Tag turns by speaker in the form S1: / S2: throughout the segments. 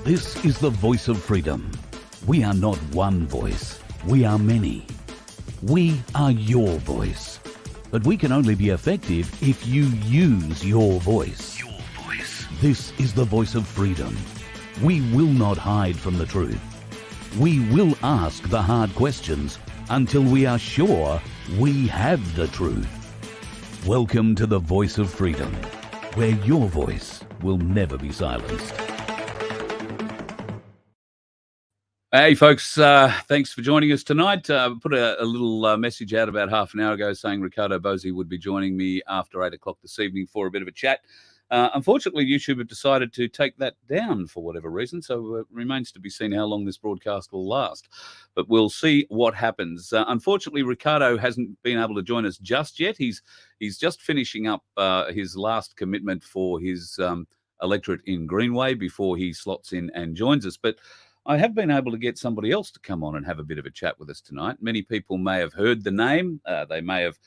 S1: This is the voice of freedom. We are not one voice. We are many. We are your voice. But we can only be effective if you use your voice. Your voice. This is the voice of freedom. We will not hide from the truth. We will ask the hard questions until we are sure we have the truth. Welcome to the voice of freedom, where your voice will never be silenced.
S2: Hey, folks, thanks for joining us tonight. Put a little message out about half an hour ago saying Riccardo Bosi would be joining me after 8 o'clock this evening for a bit of a chat. Unfortunately, YouTube have decided to take that down for whatever reason, so it remains to be seen how long this broadcast will last. But we'll see what happens. Unfortunately, Riccardo hasn't been able to join us just yet. He's just finishing up his last commitment for his electorate in Greenway before he slots in and joins us. But I have been able to get somebody else to come on and have a bit of a chat with us tonight. Many people may have heard the name. They may have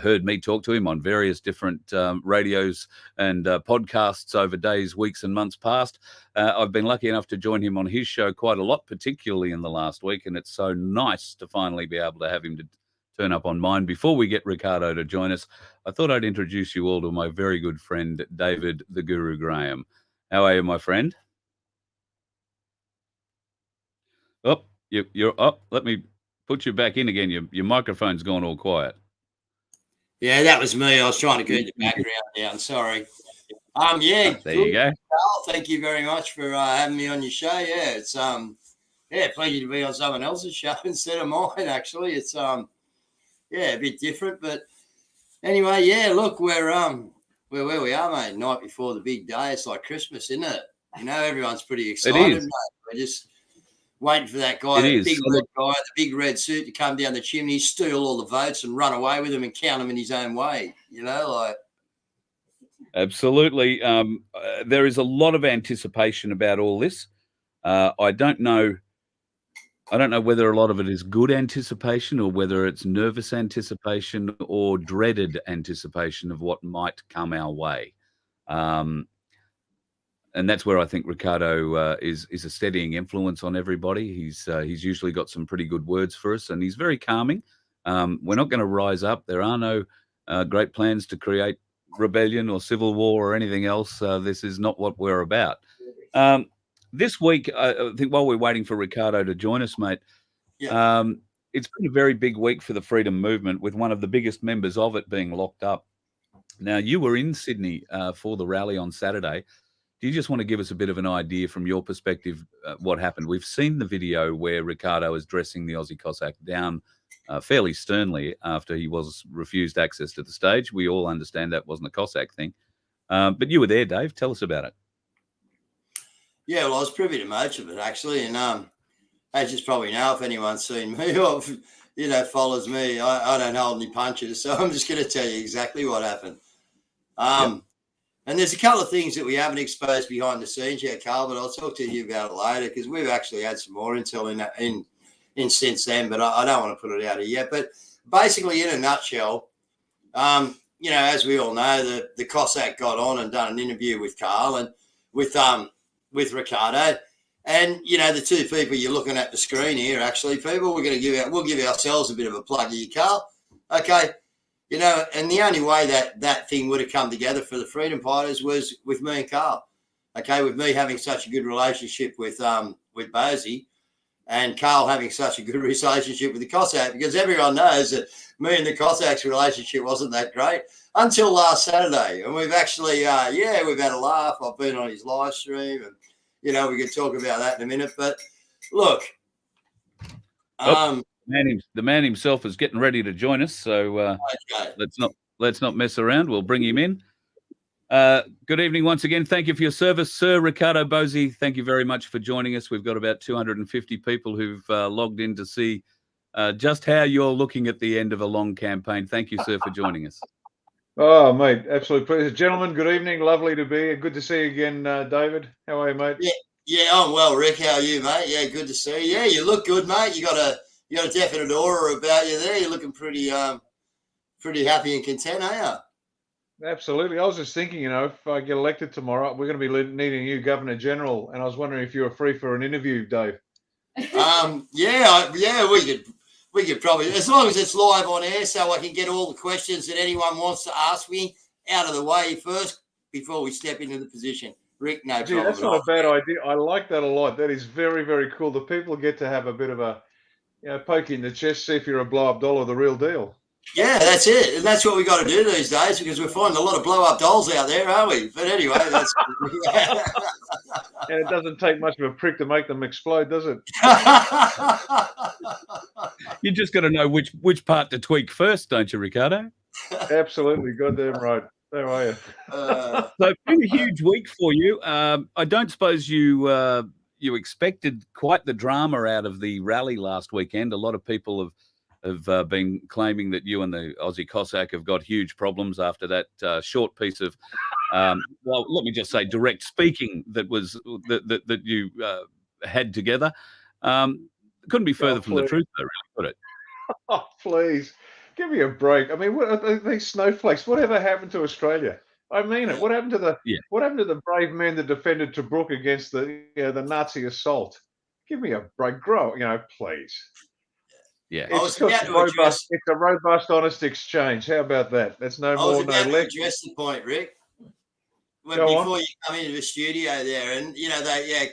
S2: heard me talk to him on various different radios and podcasts over days, weeks and months past. I've been lucky enough to join him on his show quite a lot, particularly in the last week, and it's so nice to finally be able to have him to turn up on mine. Before we get Riccardo to join us, I thought I'd introduce you all to my very good friend, David the Guru Graham. How are you, my friend? Oh, you're up. Let me put you back in again. Your microphone's gone all quiet.
S3: Yeah, that was me. I was trying to keep the background down. Sorry.
S2: There you go.
S3: Carl, thank you very much for having me on your show. Yeah, it's pleasure to be on someone else's show instead of mine. Actually, it's a bit different, but anyway, yeah. Look, we're where we are, mate. Night before the big day. It's like Christmas, isn't it? You know, everyone's pretty excited.
S2: It is.
S3: Mate. We're just waiting for that guy, the big red suit to come down the chimney, steal all the votes and run away with them and count them in his own way. You know, like.
S2: Absolutely. There is a lot of anticipation about all this. I don't know whether a lot of it is good anticipation or whether it's nervous anticipation or dreaded anticipation of what might come our way. And that's where I think Riccardo is a steadying influence on everybody. He's usually got some pretty good words for us, and he's very calming. We're not going to rise up. There are no great plans to create rebellion or civil war or anything else. This is not what we're about. This week, I think while we're waiting for Riccardo to join us, mate, it's been a very big week for the freedom movement, with one of the biggest members of it being locked up. Now, you were in Sydney for the rally on Saturday. Do you just want to give us a bit of an idea from your perspective what happened? We've seen the video where Riccardo is dressing the Aussie Cossack down fairly sternly after he was refused access to the stage. We all understand that wasn't a Cossack thing. But you were there, Dave. Tell us about it.
S3: Yeah, well, I was privy to much of it, actually. And as you probably know, if anyone's seen me or, follows me, I don't hold any punches. So I'm just going to tell you exactly what happened. And there's a couple of things that we haven't exposed behind the scenes yet, Carl, but I'll talk to you about it later because we've actually had some more intel in since then, but I don't want to put it out here yet. But basically, in a nutshell, as we all know, the Cossack got on and done an interview with Carl and with Riccardo. And, the two people you're looking at the screen here, actually, people, we'll give ourselves a bit of a plug here, Carl. Okay. And the only way that thing would have come together for the freedom fighters was with me and Carl. Okay, with me having such a good relationship with Bosi and Carl having such a good relationship with the Cossack, because everyone knows that me and the Cossacks' relationship wasn't that great until last Saturday. And we've actually, we've had a laugh. I've been on his live stream and, we can talk about that in a minute. But look,
S2: the man himself is getting ready to join us, so let's not mess around. We'll bring him in. Good evening once again. Thank you for your service, Sir Riccardo Bosi. Thank you very much for joining us. We've got about 250 people who've logged in to see just how you're looking at the end of a long campaign. Thank you, sir, for joining us.
S4: Oh, mate, absolute pleasure. Gentlemen, good evening. Lovely to be here. Good to see you again, David. How are you, mate?
S3: Yeah, I'm well, Rick. How are you, mate? Yeah, good to see you. Yeah, you look good, mate. You got a definite aura about you there. You're looking pretty happy and content, aren't you?
S4: Absolutely. I was just thinking, if I get elected tomorrow, we're going to be needing a new Governor General, and I was wondering if you were free for an interview, Dave.
S3: We could probably, as long as it's live on air, so I can get all the questions that anyone wants to ask me out of the way first before we step into the position. Rick, no
S4: Gee,
S3: problem.
S4: that's not a bad idea. I like that a lot. That is very, very cool. The people get to have a bit of a, poke you in the chest, see if you're a blow-up doll or the real deal.
S3: Yeah, that's it. And that's what we got to do these days, because we're finding a lot of blow-up dolls out there, aren't we? But anyway, that's...
S4: And it doesn't take much of a prick to make them explode, does it?
S2: You just got to know which part to tweak first, don't you, Riccardo?
S4: Absolutely. Goddamn right. How are you?
S2: So it's been a huge week for you. I don't suppose you expected quite the drama out of the rally last weekend. A lot of people have been claiming that you and the Aussie Cossack have got huge problems after that short piece of, well, let me just say, direct speaking that was that you had together. Couldn't be further from the truth, though, really, could it?
S4: Oh, please. Give me a break. I mean, what are these snowflakes? Whatever happened to Australia? I mean it. What happened to the brave men that defended Tobruk against the Nazi assault? Give me a break. Grow, please.
S2: Yeah,
S4: it's a robust, honest exchange. How about that? That's no more, no less. I was about
S3: to address the point, Rick. Before you come into the studio there, and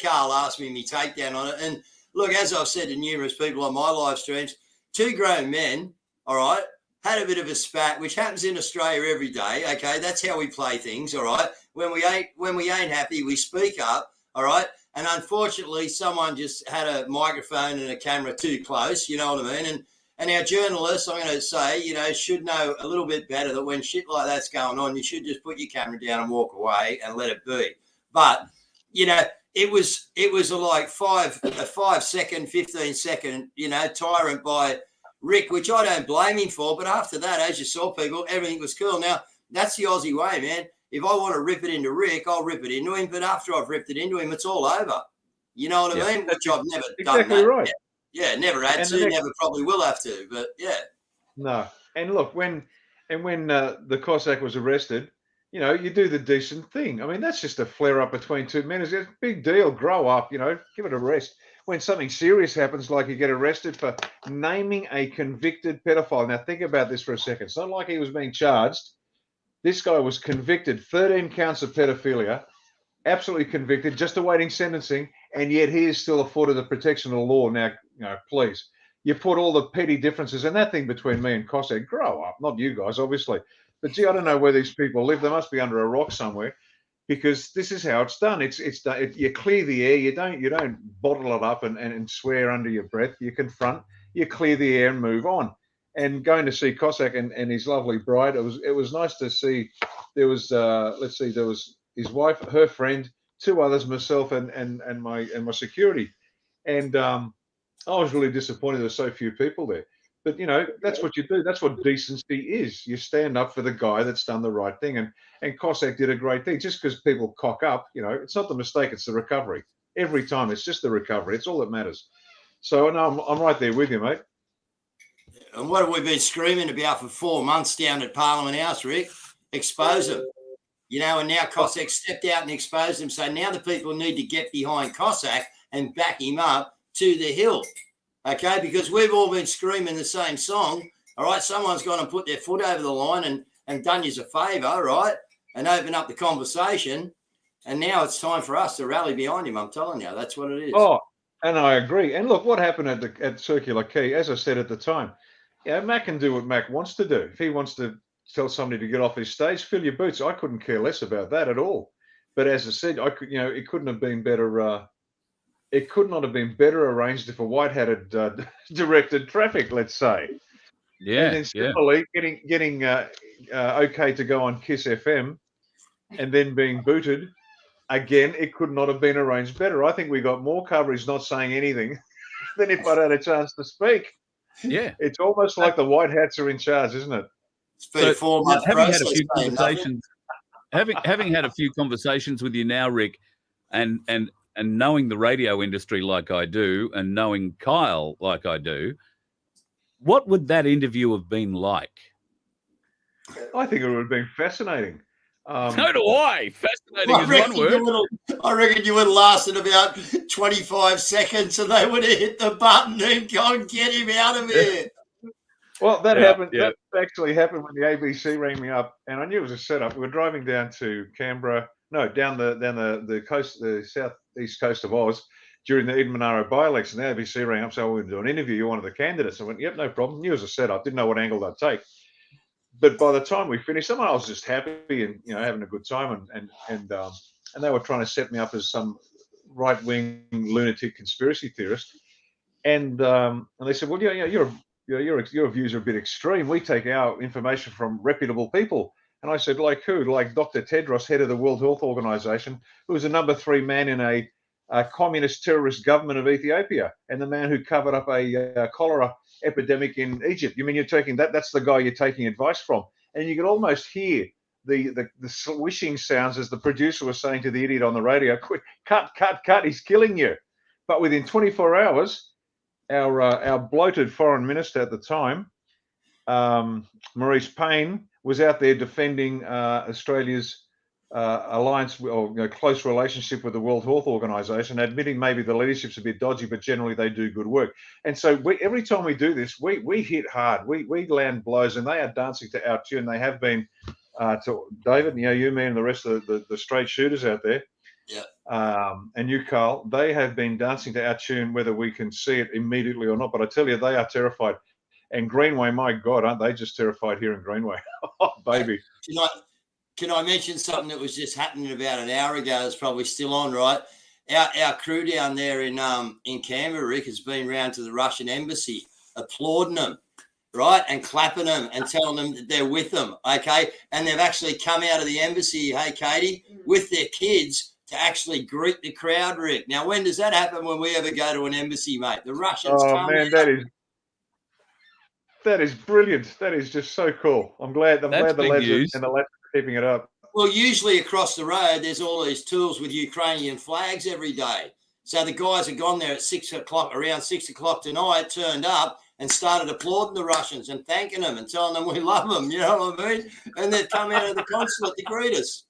S3: Carl asked me takedown on it. And look, as I've said to numerous people on my live streams, two grown men, all right, had a bit of a spat, which happens in Australia every day. Okay, that's how we play things. All right, when we ain't happy, we speak up. All right. And unfortunately, someone just had a microphone and a camera too close, you know what I mean? And our journalists, I'm going to say, should know a little bit better that when shit like that's going on, you should just put your camera down and walk away and let it be. But, it was like a 5 second, 15 second, tyrant by Rick, which I don't blame him for. But after that, as you saw, people, everything was cool. Now, that's the Aussie way, man. If I want to rip it into Rick, I'll rip it into him. But after I've ripped it into him, it's all over. You know what I mean? Which I've never done.
S4: Exactly right.
S3: Yeah, never had to, never probably will have to. But yeah.
S4: No. And look, when the Cossack was arrested, you do the decent thing. I mean, that's just a flare up between two men. It's a big deal. Grow up, give it a rest. When something serious happens, like you get arrested for naming a convicted pedophile. Now, think about this for a second. It's not like he was being charged. This guy was convicted, 13 counts of pedophilia, absolutely convicted, just awaiting sentencing, and yet he is still afforded the protection of the law. Now, please, you put all the petty differences and that thing between me and Cossack. Grow up, not you guys, obviously. But gee, I don't know where these people live. They must be under a rock somewhere, because this is how it's done. It's done. You clear the air. You don't bottle it up and swear under your breath. You confront. You clear the air and move on. And going to see Cossack and his lovely bride, it was nice to see. There was there was his wife, her friend, two others, myself and my security, and I was really disappointed there were so few people there. But that's what you do. That's what decency is. You stand up for the guy that's done the right thing, and Cossack did a great thing. Just because people cock up, it's not the mistake; it's the recovery. Every time, it's just the recovery. It's all that matters. So no, I'm right there with you, mate.
S3: And what have we been screaming about for 4 months down at Parliament House, Rick? Expose them. And now Cossack stepped out and exposed them. So now the people need to get behind Cossack and back him up to the hill. Okay? Because we've all been screaming the same song. All right? Someone's gone and put their foot over the line and done you a favour, right? And open up the conversation. And now it's time for us to rally behind him. I'm telling you, that's what it is.
S4: Oh, and I agree. And look, what happened at Circular Quay, as I said at the time, Mac can do what Mac wants to do. If he wants to tell somebody to get off his stage, fill your boots. I couldn't care less about that at all. But as I said, it couldn't have been better. It could not have been better arranged if a white hat had directed traffic, let's say.
S2: Yeah.
S4: And then similarly, getting okay to go on Kiss FM, and then being booted. Again, it could not have been arranged better. I think we got more coverage not saying anything than if I'd had a chance to speak.
S2: Yeah.
S4: It's almost like the white hats are in charge, isn't it?
S3: It's been 4 months.
S2: Having had a few conversations with you now, Rick, and knowing the radio industry like I do, and knowing Kyle like I do, what would that interview have been like?
S4: I think it would have been fascinating.
S2: So do I. Fascinating is one word.
S3: I reckon you would have lasted about 25 seconds and they would have hit the button and gone, get him out of here.
S4: Well, that
S2: Yeah,
S4: happened.
S2: yeah.
S4: That actually happened when the ABC rang me up, and I knew it was a setup. We were driving down to Canberra, down the coast, the southeast coast of Oz, during the Eden Monaro by-election. The ABC rang up, so we're going to do an interview. You're one of the candidates. I went, yep, no problem. Knew it was a setup. Didn't know what angle they'd take. But by the time we finished, I was just happy and having a good time, and they were trying to set me up as some right-wing lunatic conspiracy theorist, and they said, well, your views are a bit extreme. We take our information from reputable people. And I said, like who? Like Dr. Tedros, head of the World Health Organization, who was the number 3 man in a communist terrorist government of Ethiopia, and the man who covered up a cholera epidemic in Egypt. You mean you're taking that's the guy you're taking advice from? And you could almost hear the swishing sounds as the producer was saying to the idiot on the radio, quick, cut, he's killing you. But within 24 hours, our bloated foreign minister at the time, Maurice Payne, was out there defending Australia's alliance or close relationship with the World Health Organization, admitting maybe the leadership's a bit dodgy, but generally they do good work. And so every time we do this, we hit hard. We land blows, and they are dancing to our tune. They have been to David, you, me, and the rest of the straight shooters out there.
S3: Yeah.
S4: And you, Carl, they have been dancing to our tune, whether we can see it immediately or not. But I tell you, they are terrified. And Greenway, my God, aren't they just terrified here in Greenway? Oh, baby.
S3: Can I mention something that was just happening about an hour ago? It's probably still on, right? Our crew down there in Canberra, Rick, has been round to the Russian embassy, applauding them, right, and clapping them and telling them that they're with them, okay? And they've actually come out of the embassy, hey, Katie, with their kids to actually greet the crowd, Rick. Now, when does that happen when we ever go to an embassy, mate? The Russians come
S4: man,
S3: out.
S4: That is brilliant. That is just so cool. I'm glad the lads are keeping it up.
S3: Well, usually across the road, there's all these tools with Ukrainian flags every day. So the guys have gone there at 6 o'clock, around 6 o'clock tonight, turned up and started applauding the Russians and thanking them and telling them we love them, you know what I mean? And they've come out of the consulate to greet us.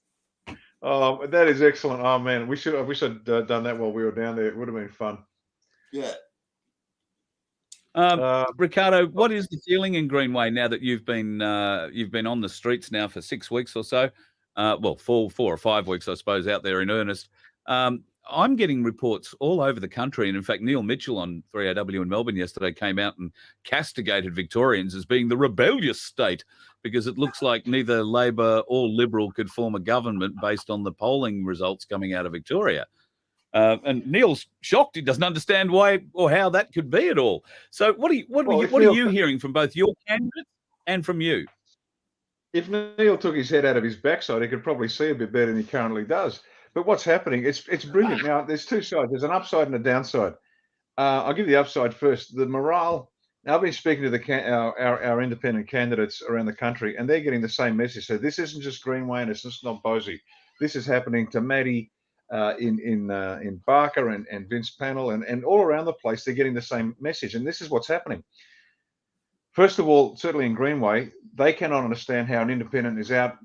S4: Oh, that is excellent. Oh, man, we should have done that while we were down there. It would have been fun.
S3: Yeah.
S2: Riccardo, what is the feeling in Greenway now that you've been on the streets now for 6 weeks or so? 4 or 5 weeks, I suppose, out there in earnest. I'm getting reports all over the country, and in fact, Neil Mitchell on 3AW in Melbourne yesterday came out and castigated Victorians as being the rebellious state because it looks like neither Labor or Liberal could form a government based on the polling results coming out of Victoria. And Neil's shocked; he doesn't understand why or how that could be at all. So, what are you hearing from both your candidates and from you?
S4: If Neil took his head out of his backside, he could probably see a bit better than he currently does. But what's happening? It's brilliant. Now, there's two sides. There's an upside and a downside. I'll give you the upside first. The morale. Now, I've been speaking to our independent candidates around the country, and they're getting the same message. So this isn't just Greenway, and it's just not Bosi. This is happening to Maddie in Barker and Vince Panel and all around the place. They're getting the same message, and this is what's happening. First of all, certainly in Greenway, they cannot understand how an independent is out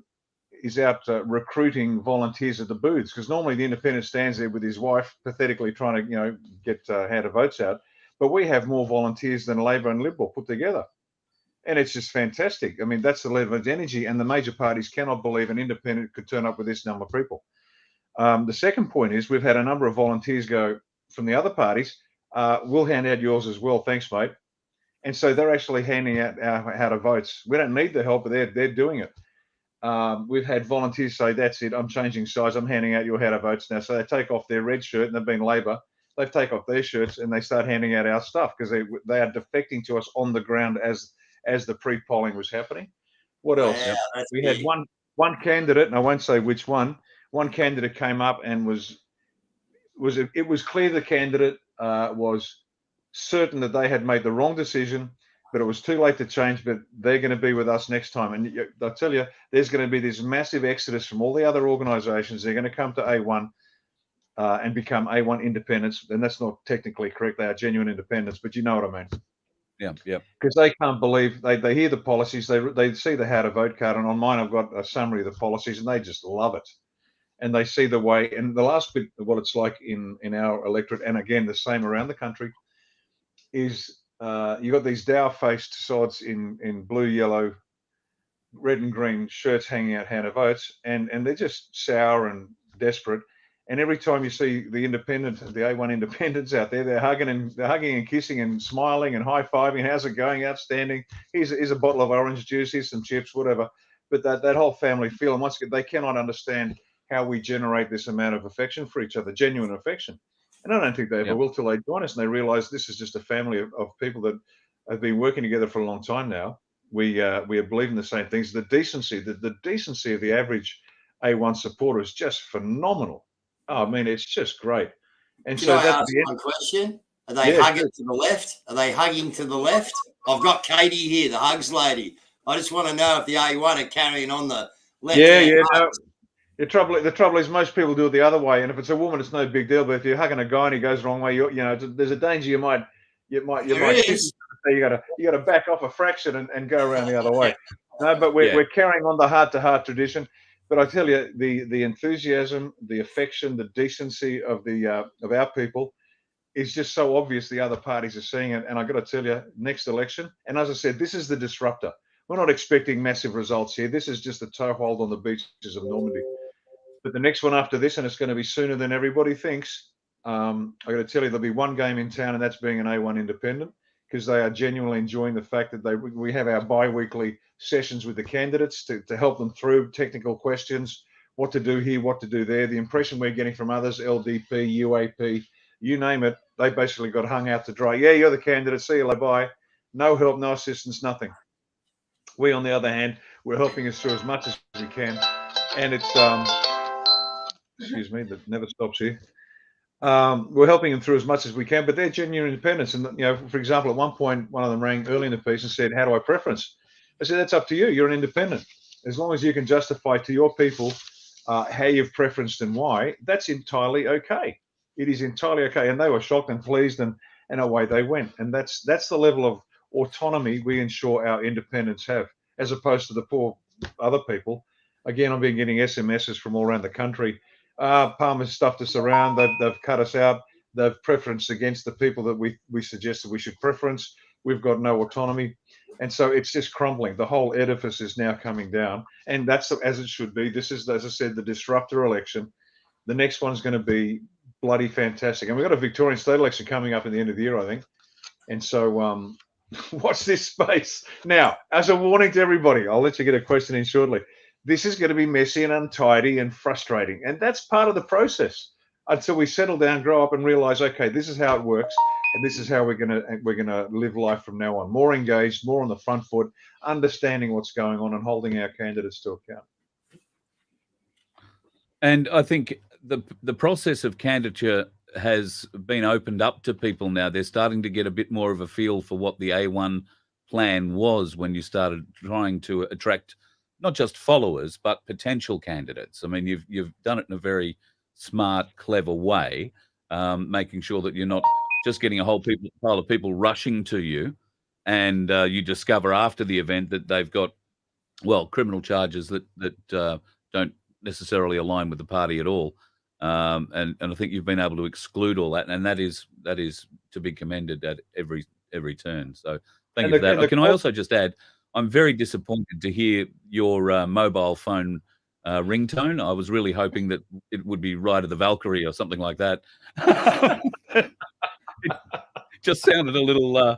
S4: recruiting volunteers at the booths, because normally the independent stands there with his wife, pathetically trying to get how to votes out. But we have more volunteers than Labor and Liberal put together, and it's just fantastic. I mean, that's the level of energy, and the major parties cannot believe an independent could turn up with this number of people. The second point is we've had a number of volunteers go from the other parties. We'll hand out yours as well, thanks, mate. And so they're actually handing out how to votes. We don't need the help, but they're doing it. We've had volunteers say, that's it, I'm changing sides, I'm handing out your how to votes now. So they take off their red shirt, and they've been Labor. They take off their shirts and they start handing out our stuff because they are defecting to us on the ground as the pre-polling was happening. What else?
S3: Yeah,
S4: we had one candidate, and I won't say which one. One candidate came up and it was clear the candidate was certain that they had made the wrong decision, but it was too late to change, but they're going to be with us next time. And I'll tell you, there's going to be this massive exodus from all the other organisations. They're going to come to A1 and become A1 independents. And that's not technically correct. They are genuine independents, but you know what I mean.
S2: Yeah. Yeah.
S4: because they can't believe they hear the policies, they see the how to vote card, and on mine I've got a summary of the policies, and they just love it, and they see the way. And the last bit of what it's like in our electorate, and again the same around the country, is you got these dour-faced sods in blue, yellow, red and green shirts hanging out how to votes, and they're just sour and desperate. And every time you see the independent, the A1 independents out there, they're hugging and kissing and smiling and high-fiving. How's it going? Outstanding. Here's a bottle of orange juice, here's some chips, whatever. But that whole family feel, and once again, they cannot understand how we generate this amount of affection for each other, genuine affection. And I don't think they ever will till they join us and they realize this is just a family of people that have been working together for a long time now. We believe in the same things. The decency of the average A1 supporter is just phenomenal. Oh, I mean, it's just great. And
S3: Can
S4: so
S3: I
S4: that's
S3: ask
S4: the
S3: one question? Are they hugging to the left? Are they hugging to the left? I've got Katie here, the hugs lady. I just want to know if the A1 are carrying on the left.
S4: No. The trouble is most people do it the other way. And if it's a woman, it's no big deal. But if you're hugging a guy and he goes the wrong way, there's a danger you might kiss. So you got to back off a fraction and go around the other way. No, but we're carrying on the heart-to-heart tradition. But I tell you, the enthusiasm, the affection, the decency of our people is just so obvious. The other parties are seeing it, and I got to tell you, next election, and as I said, this is the disruptor. We're not expecting massive results here. This is just a toehold on the beaches of Normandy. But the next one after this, and it's going to be sooner than everybody thinks. I got to tell you, there'll be one game in town, and that's being an A1 independent, because they are genuinely enjoying the fact that we have our bi-weekly sessions with the candidates to help them through technical questions, what to do here, what to do there. The impression we're getting from others, LDP, UAP, you name it, they basically got hung out to dry. Yeah, you're the candidate, see you later, bye. No help, no assistance, nothing. We, on the other hand, we're helping us through as much as we can. And it's, excuse me, that never stops here. We're helping them through as much as we can, but they're genuine independents. And, for example, at one point, one of them rang early in the piece and said, how do I preference? I said, that's up to you. You're an independent. As long as you can justify to your people how you've preferenced and why, that's entirely okay. It is entirely okay. And they were shocked and pleased, and away they went. And that's the level of autonomy we ensure our independents have, as opposed to the poor other people. Again, I've been getting SMSs from all around the country. Palmer's stuffed us around. They've cut us out. They've preferenced against the people that we suggested we should preference. We've got no autonomy. And so it's just crumbling. The whole edifice is now coming down. And that's as it should be. This is, as I said, the disruptor election. The next one's going to be bloody fantastic. And we've got a Victorian state election coming up at the end of the year, I think. And so watch this space. Now, as a warning to everybody, I'll let you get a question in shortly. This is going to be messy and untidy and frustrating. And that's part of the process until we settle down, grow up and realize, okay, this is how it works. And this is how we're gonna live life from now on. More engaged, more on the front foot, understanding what's going on and holding our candidates to account.
S2: And I think the process of candidature has been opened up to people now. They're starting to get a bit more of a feel for what the A1 plan was when you started trying to attract not just followers, but potential candidates. I mean, you've done it in a very smart, clever way, making sure that you're not just getting a whole pile of people rushing to you, and you discover after the event that they've got, well, criminal charges that don't necessarily align with the party at all. And I think you've been able to exclude all that, and that is to be commended at every turn. So thank you for that. Can I also just add, I'm very disappointed to hear your mobile phone ringtone. I was really hoping that it would be Ride of the Valkyrie or something like that. It just sounded a little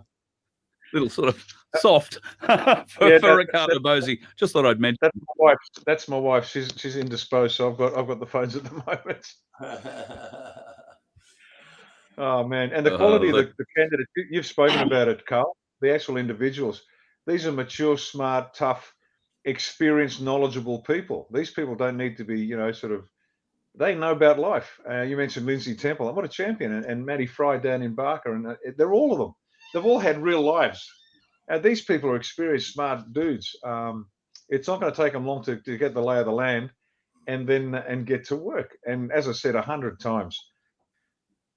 S2: sort of soft for Riccardo Bosi. Just thought I'd mention.
S4: That's my wife. She's indisposed, so I've got the phones at the moment. Oh man, and the quality of the candidates, you've spoken about it, Carl. The actual individuals. These are mature, smart, tough, experienced, knowledgeable people. These people don't need to be, they know about life. You mentioned Lindsay Temple. What a champion. And Matty Fry down in Barker. And they're all of them. They've all had real lives. These people are experienced, smart dudes. It's not going to take them long to get the lay of the land and get to work. And as I said 100 times,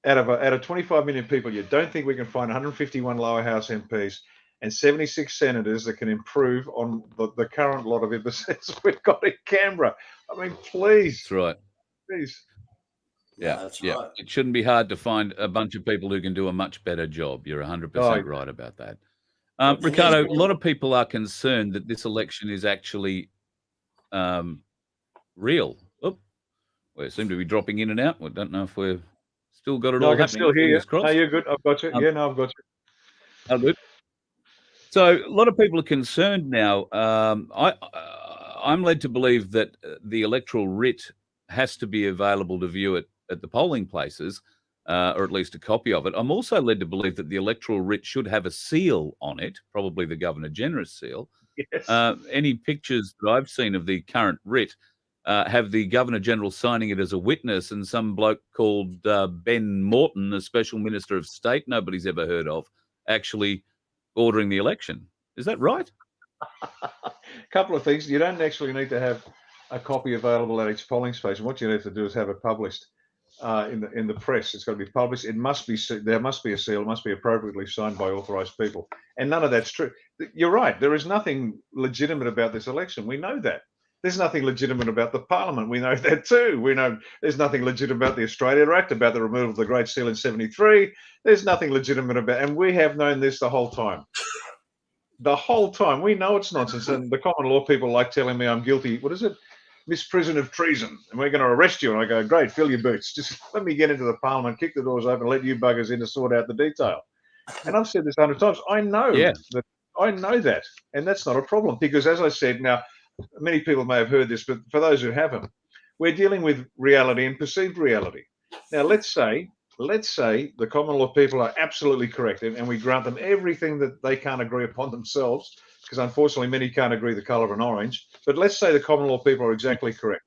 S4: out of 25 million people, you don't think we can find 151 lower house MPs and 76 senators that can improve on the current lot of imbeciles we've got in Canberra? I mean, please.
S2: That's right.
S4: Please.
S2: Yeah,
S3: that's
S2: yeah.
S3: right.
S2: It shouldn't be hard to find a bunch of people who can do a much better job. You're 100% right about that. Riccardo, a lot of people are concerned that this election is actually real. Oh, we seem to be dropping in and out. We don't know if we've still got it
S4: No,
S2: all
S4: I can
S2: happening.
S4: still hear you.
S2: Fingers crossed.
S4: No, you're good. I've got you. Yeah, no, I've got you.
S2: Oh, good. So a lot of people are concerned now. I'm led to believe that the electoral writ has to be available to view it at the polling places, or at least a copy of it. I'm also led to believe that the electoral writ should have a seal on it, probably the Governor-General's seal.
S4: Yes.
S2: Any pictures that I've seen of the current writ have the Governor-General signing it as a witness and some bloke called Ben Morton, a special minister of state nobody's ever heard of, actually ordering the election. Is that right?
S4: A couple of things. You don't actually need to have a copy available at each polling station. What you need to do is have it published in the press. It's got to be published. It must be, there must be a seal. It must be appropriately signed by authorised people. And none of that's true. You're right. There is nothing legitimate about this election. We know that. There's nothing legitimate about the Parliament. We know that too. We know there's nothing legitimate about the Australia Act, about the removal of the Great Seal in '73. There's nothing legitimate about, and we have known this the whole time. The whole time. We know it's nonsense. And the common law people like telling me I'm guilty. What is it? Misprision of treason. And we're going to arrest you. And I go, great, fill your boots. Just let me get into the Parliament, kick the doors open, let you buggers in to sort out the detail. And I've said this 100 times. I know that. I know that. And that's not a problem because, as I said, now, many people may have heard this, but for those who haven't, we're dealing with reality and perceived reality. Now, let's say the common law people are absolutely correct and we grant them everything that they can't agree upon themselves, because unfortunately many can't agree the colour of an orange. But let's say the common law people are exactly correct.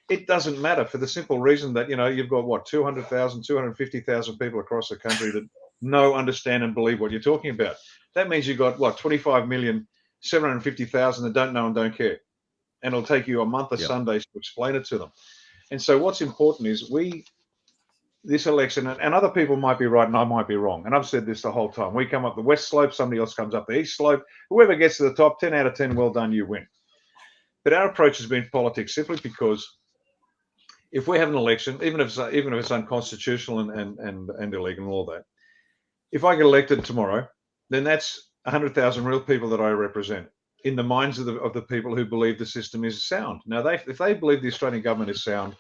S4: It doesn't matter for the simple reason that, you've got, 200,000, 250,000 people across the country that know, understand and believe what you're talking about. That means you've got, 25,750,000 that don't know and don't care. And it'll take you a month of Sundays to explain it to them. And so what's important is this election, and other people might be right and I might be wrong. And I've said this the whole time. We come up the west slope, somebody else comes up the east slope. Whoever gets to the top, 10 out of 10, well done, you win. But our approach has been politics simply because if we have an election, even if it's unconstitutional and illegal and all that, if I get elected tomorrow, then that's 100,000 real people that I represent in the minds of the people who believe the system is sound. Now, if they believe the Australian government is sound,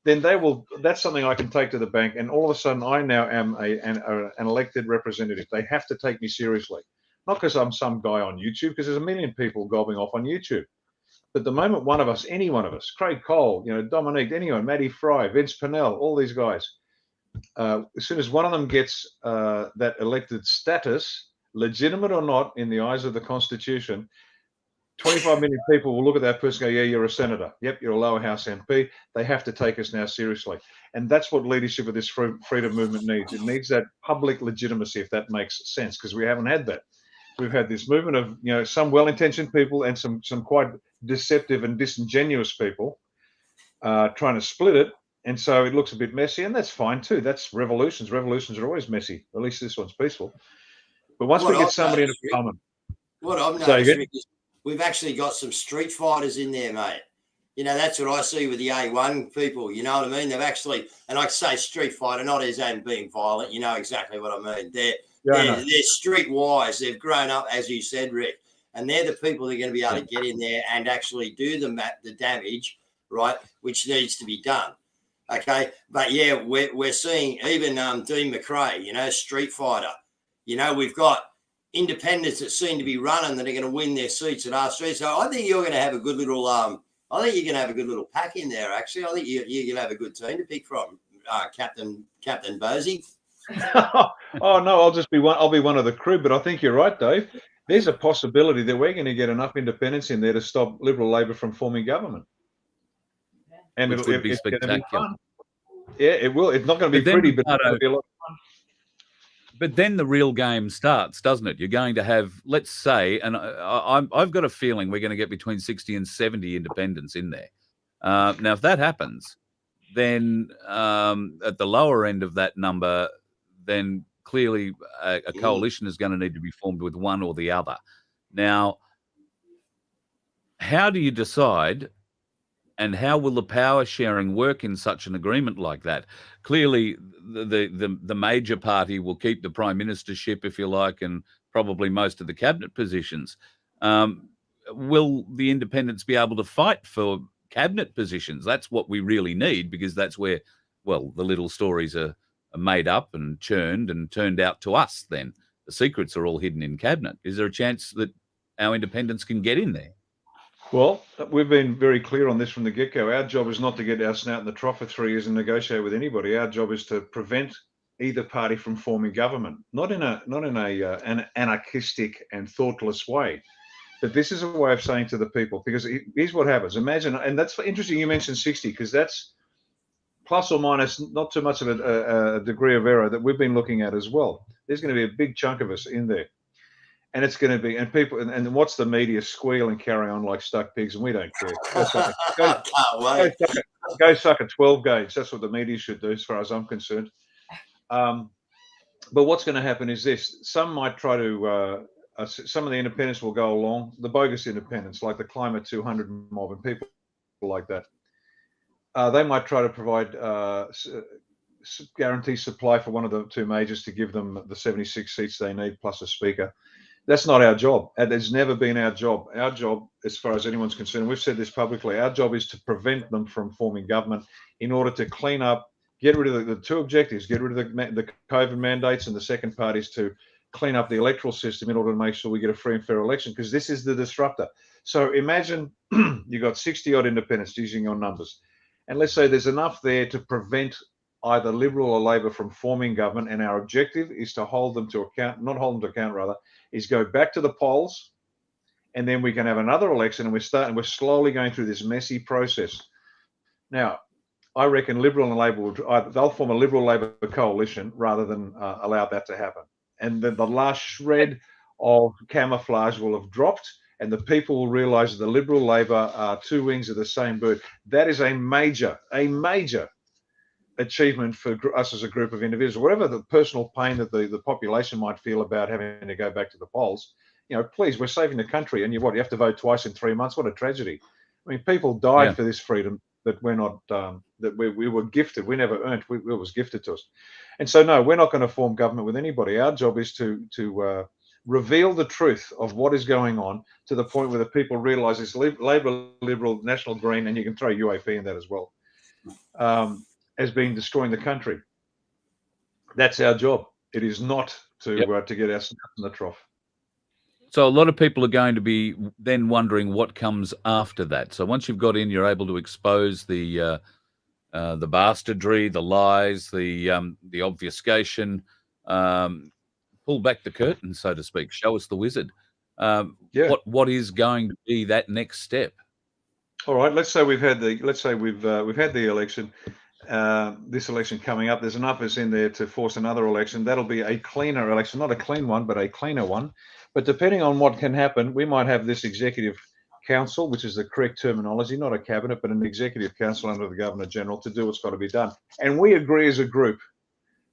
S4: then they will. That's something I can take to the bank, and all of a sudden, I now am an elected representative. They have to take me seriously, not because I'm some guy on YouTube, because there's a million people gobbing off on YouTube. But the moment one of us, any one of us, Craig Cole, Dominique, anyone, Matty Fry, Vince Pennell, all these guys, as soon as one of them gets that elected status, legitimate or not, in the eyes of the Constitution, 25 million people will look at that person and go, yeah, you're a senator. Yep, you're a lower house MP. They have to take us now seriously. And that's what leadership of this freedom movement needs. It needs that public legitimacy, if that makes sense, because we haven't had that. We've had this movement of, some well-intentioned people and some quite deceptive and disingenuous people trying to split it. And so it looks a bit messy, and that's fine too. That's revolutions. Revolutions are always messy. At least this one's peaceful. But once we get somebody into Parliament.
S3: What I've noticed, Rick, is we've actually got some street fighters in there, mate. That's what I see with the A1 people. You know what I mean? They've actually, and I say street fighter, not as in being violent. You know exactly what I mean. They're street-wise. They've grown up, as you said, Rick. And they're the people that are going to be able to get in there and actually do the damage, right, which needs to be done. Okay, but yeah, we're seeing even Dean McRae, street fighter. We've got independents that seem to be running that are going to win their seats at our street. So I think you're going to have a good little. I think you're going to have a good little pack in there. Actually, I think you're going to have a good team to pick from, Captain Bosi.
S4: Oh no, I'll be one of the crew. But I think you're right, Dave. There's a possibility that we're going to get enough independents in there to stop Liberal Labor from forming government. And
S2: which would be spectacular.
S4: Yeah, it will. It's not going to be pretty, but it'll be a lot of fun.
S2: But then the real game starts, doesn't it? You're going to have, let's say, and I've got a feeling we're going to get between 60 and 70 independents in there. Now, if that happens, then at the lower end of that number, then clearly a coalition is going to need to be formed with one or the other. Now, how do you decide, and how will the power sharing work in such an agreement like that? Clearly, the major party will keep the prime ministership, if you like, and probably most of the cabinet positions. Will the independents be able to fight for cabinet positions? That's what we really need, because that's where, well, the little stories are made up and churned and turned out to us then. The secrets are all hidden in cabinet. Is there a chance that our independents can get in there?
S4: Well, we've been very clear on this from the get-go. Our job is not to get our snout in the trough for 3 years and negotiate with anybody. Our job is to prevent either party from forming government, not in an anarchistic and thoughtless way. But this is a way of saying to the people, because here's what happens. Imagine, and that's interesting you mentioned 60, because that's plus or minus not too much of a degree of error that we've been looking at as well. There's going to be a big chunk of us in there. And it's going to be, and people, and watch the media squeal and carry on like stuck pigs, and we don't care. Go suck at 12 gauge. That's what the media should do, as far as I'm concerned. But what's going to happen is this: some might try to, some of the independents will go along, the bogus independents, like the Climate 200 mob and people like that. They might try to provide guarantee supply for one of the two majors to give them the 76 seats they need plus a speaker. That's not our job. It's never been our job. Our job, as far as anyone's concerned, we've said this publicly, our job is to prevent them from forming government in order to clean up, get rid of the two objectives, get rid of the COVID mandates, and the second part is to clean up the electoral system in order to make sure we get a free and fair election, because this is the disruptor. So imagine you've got 60 odd independents using your numbers, and let's say there's enough there to prevent either Liberal or Labor from forming government, and our objective is to hold them to account, not hold them to account rather, is go back to the polls, and then we can have another election, and we're slowly going through this messy process. Now, I reckon Liberal and Labor they'll form a Liberal-Labor coalition rather than allow that to happen. And then the last shred of camouflage will have dropped, and the people will realise that the Liberal-Labor are two wings of the same bird. That is a major achievement for us as a group of individuals. Whatever the personal pain that the population might feel about having to go back to the polls, please, we're saving the country, and you have to vote twice in 3 months. What a tragedy. I mean, people died for this freedom that we're not, that we were gifted. We never earned, it was gifted to us. And so, no, we're not going to form government with anybody. Our job is to reveal the truth of what is going on to the point where the people realise it's Labor, Liberal, National Green, and you can throw UAP in that as well, has been destroying the country. That's our job. It is not to get our snuff in the trough.
S2: So a lot of people are going to be then wondering what comes after that. So once you've got in, you're able to expose the bastardry, the lies, the obfuscation, pull back the curtain, so to speak, show us the wizard. What is going to be that next step? All
S4: right, let's say we've had the election. This election coming up, there's enough of us in there to force another election. That'll be a cleaner election, not a clean one, but a cleaner one. But depending on what can happen, we might have this executive council, which is the correct terminology, not a cabinet, but an executive council under the Governor General to do what's got to be done. And we agree as a group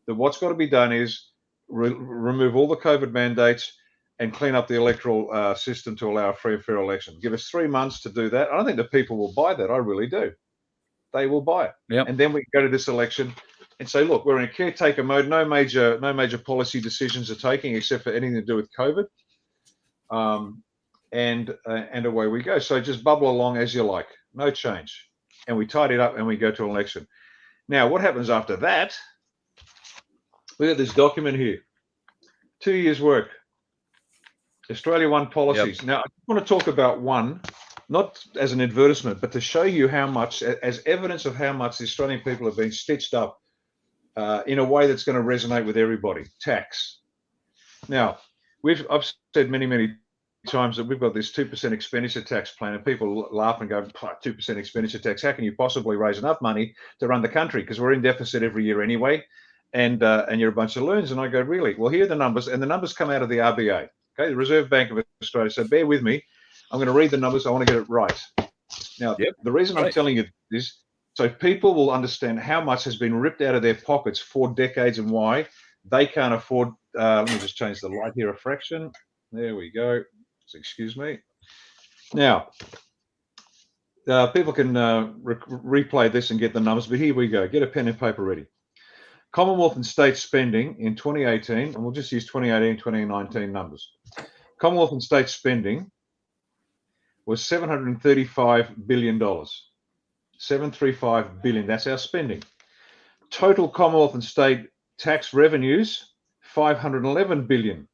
S4: that what's got to be done is remove all the COVID mandates and clean up the electoral system to allow a free and fair election. Give us 3 months to do that. I don't think the people will buy that. I really do. They will buy it.
S2: Yep.
S4: And then we can go to this election and say, look, we're in a caretaker mode. No major policy decisions are taking except for anything to do with COVID. And away we go. So just bubble along as you like. No change. And we tidy it up and we go to an election. Now, what happens after that? Look at this document here. 2 years' work. Australia One policies. Yep. Now, I want to talk about one, not as an advertisement, but to show you how much, as evidence of how much the Australian people have been stitched up in a way that's going to resonate with everybody. Tax. Now, I've said many times that we've got this 2% expenditure tax plan, and people laugh and go, 2% expenditure tax, how can you possibly raise enough money to run the country? Because we're in deficit every year anyway, and you're a bunch of loons. And I go, really? Well, here are the numbers, and the numbers come out of the RBA, okay, the Reserve Bank of Australia. So bear with me. I'm going to read the numbers. I want to get it right. Now, the reason I'm telling you this, So people will understand how much has been ripped out of their pockets for decades and why they can't afford. Let me just change the light here a fraction. There we go. Excuse me. Now, people can replay this and get the numbers, but here we go. Get a pen and paper ready. Commonwealth and state spending in 2018, and we'll just use 2018, 2019 numbers. Commonwealth and state spending was $735 billion. 735 billion, that's our spending. Total Commonwealth and state tax revenues, 511 billion.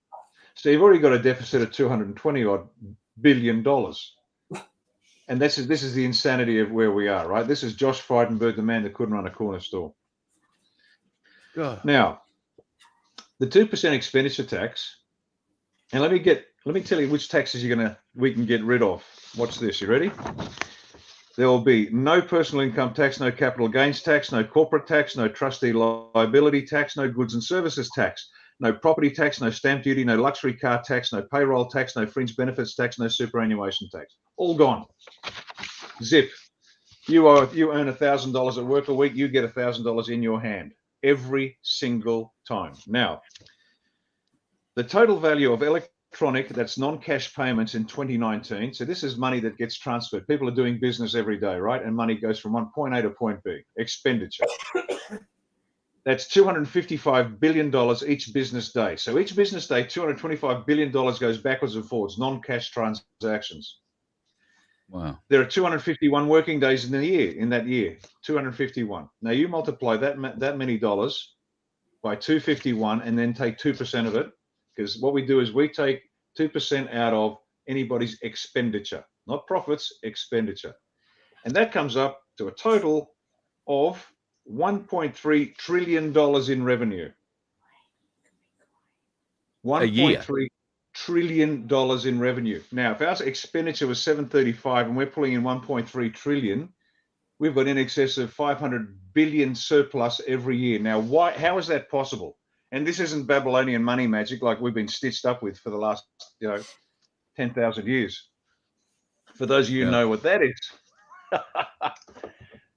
S4: So you've already got a deficit of 220 odd billion dollars. And this is the insanity of where we are, right? This is Josh Frydenberg, the man that couldn't run a corner store.
S2: God.
S4: Now, the 2% expenditure tax, and let me tell you which taxes we can get rid of. Watch this. You ready? There will be no personal income tax, no capital gains tax, no corporate tax, no trustee liability tax, no goods and services tax, no property tax, no stamp duty, no luxury car tax, no payroll tax, no fringe benefits tax, no superannuation tax. All gone. Zip. You earn $1,000 at work a week, you get $1,000 in your hand every single time. Now, the total value of electronic, that's non-cash payments in 2019. So this is money that gets transferred. People are doing business every day, right? And money goes from point A to point B. Expenditure. That's $255 billion each business day. So each business day, $225 billion goes backwards and forwards, non-cash transactions.
S2: Wow.
S4: There are 251 working days in that year, 251. Now you multiply that many dollars by 251 and then take 2% of it, because what we do is we take 2% out of anybody's expenditure, not profits, expenditure. And that comes up to a total of $1.3 trillion in revenue. $1.3 trillion in revenue. Now, if our expenditure was 735 and we're pulling in 1.3 trillion, we've got in excess of 500 billion surplus every year. Now, how is that possible? And this isn't Babylonian money magic like we've been stitched up with for the last 10,000 years. For those of you who know what that is.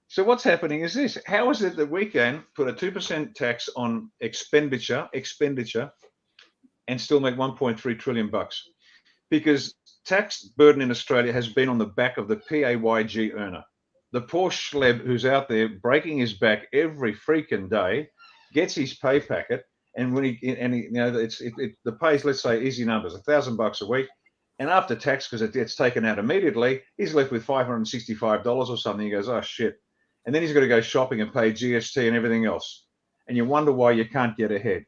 S4: So what's happening is this. How is it that we can put a 2% tax on expenditure, and still make 1.3 trillion bucks? Because tax burden in Australia has been on the back of the PAYG earner. The poor schleb who's out there breaking his back every freaking day, gets his pay packet, and when the pay's, let's say, easy numbers, $1,000 a week, and after tax, because it gets taken out immediately, he's left with $565 or something. He goes, oh shit. And then he's got to go shopping and pay GST and everything else. And you wonder why you can't get ahead.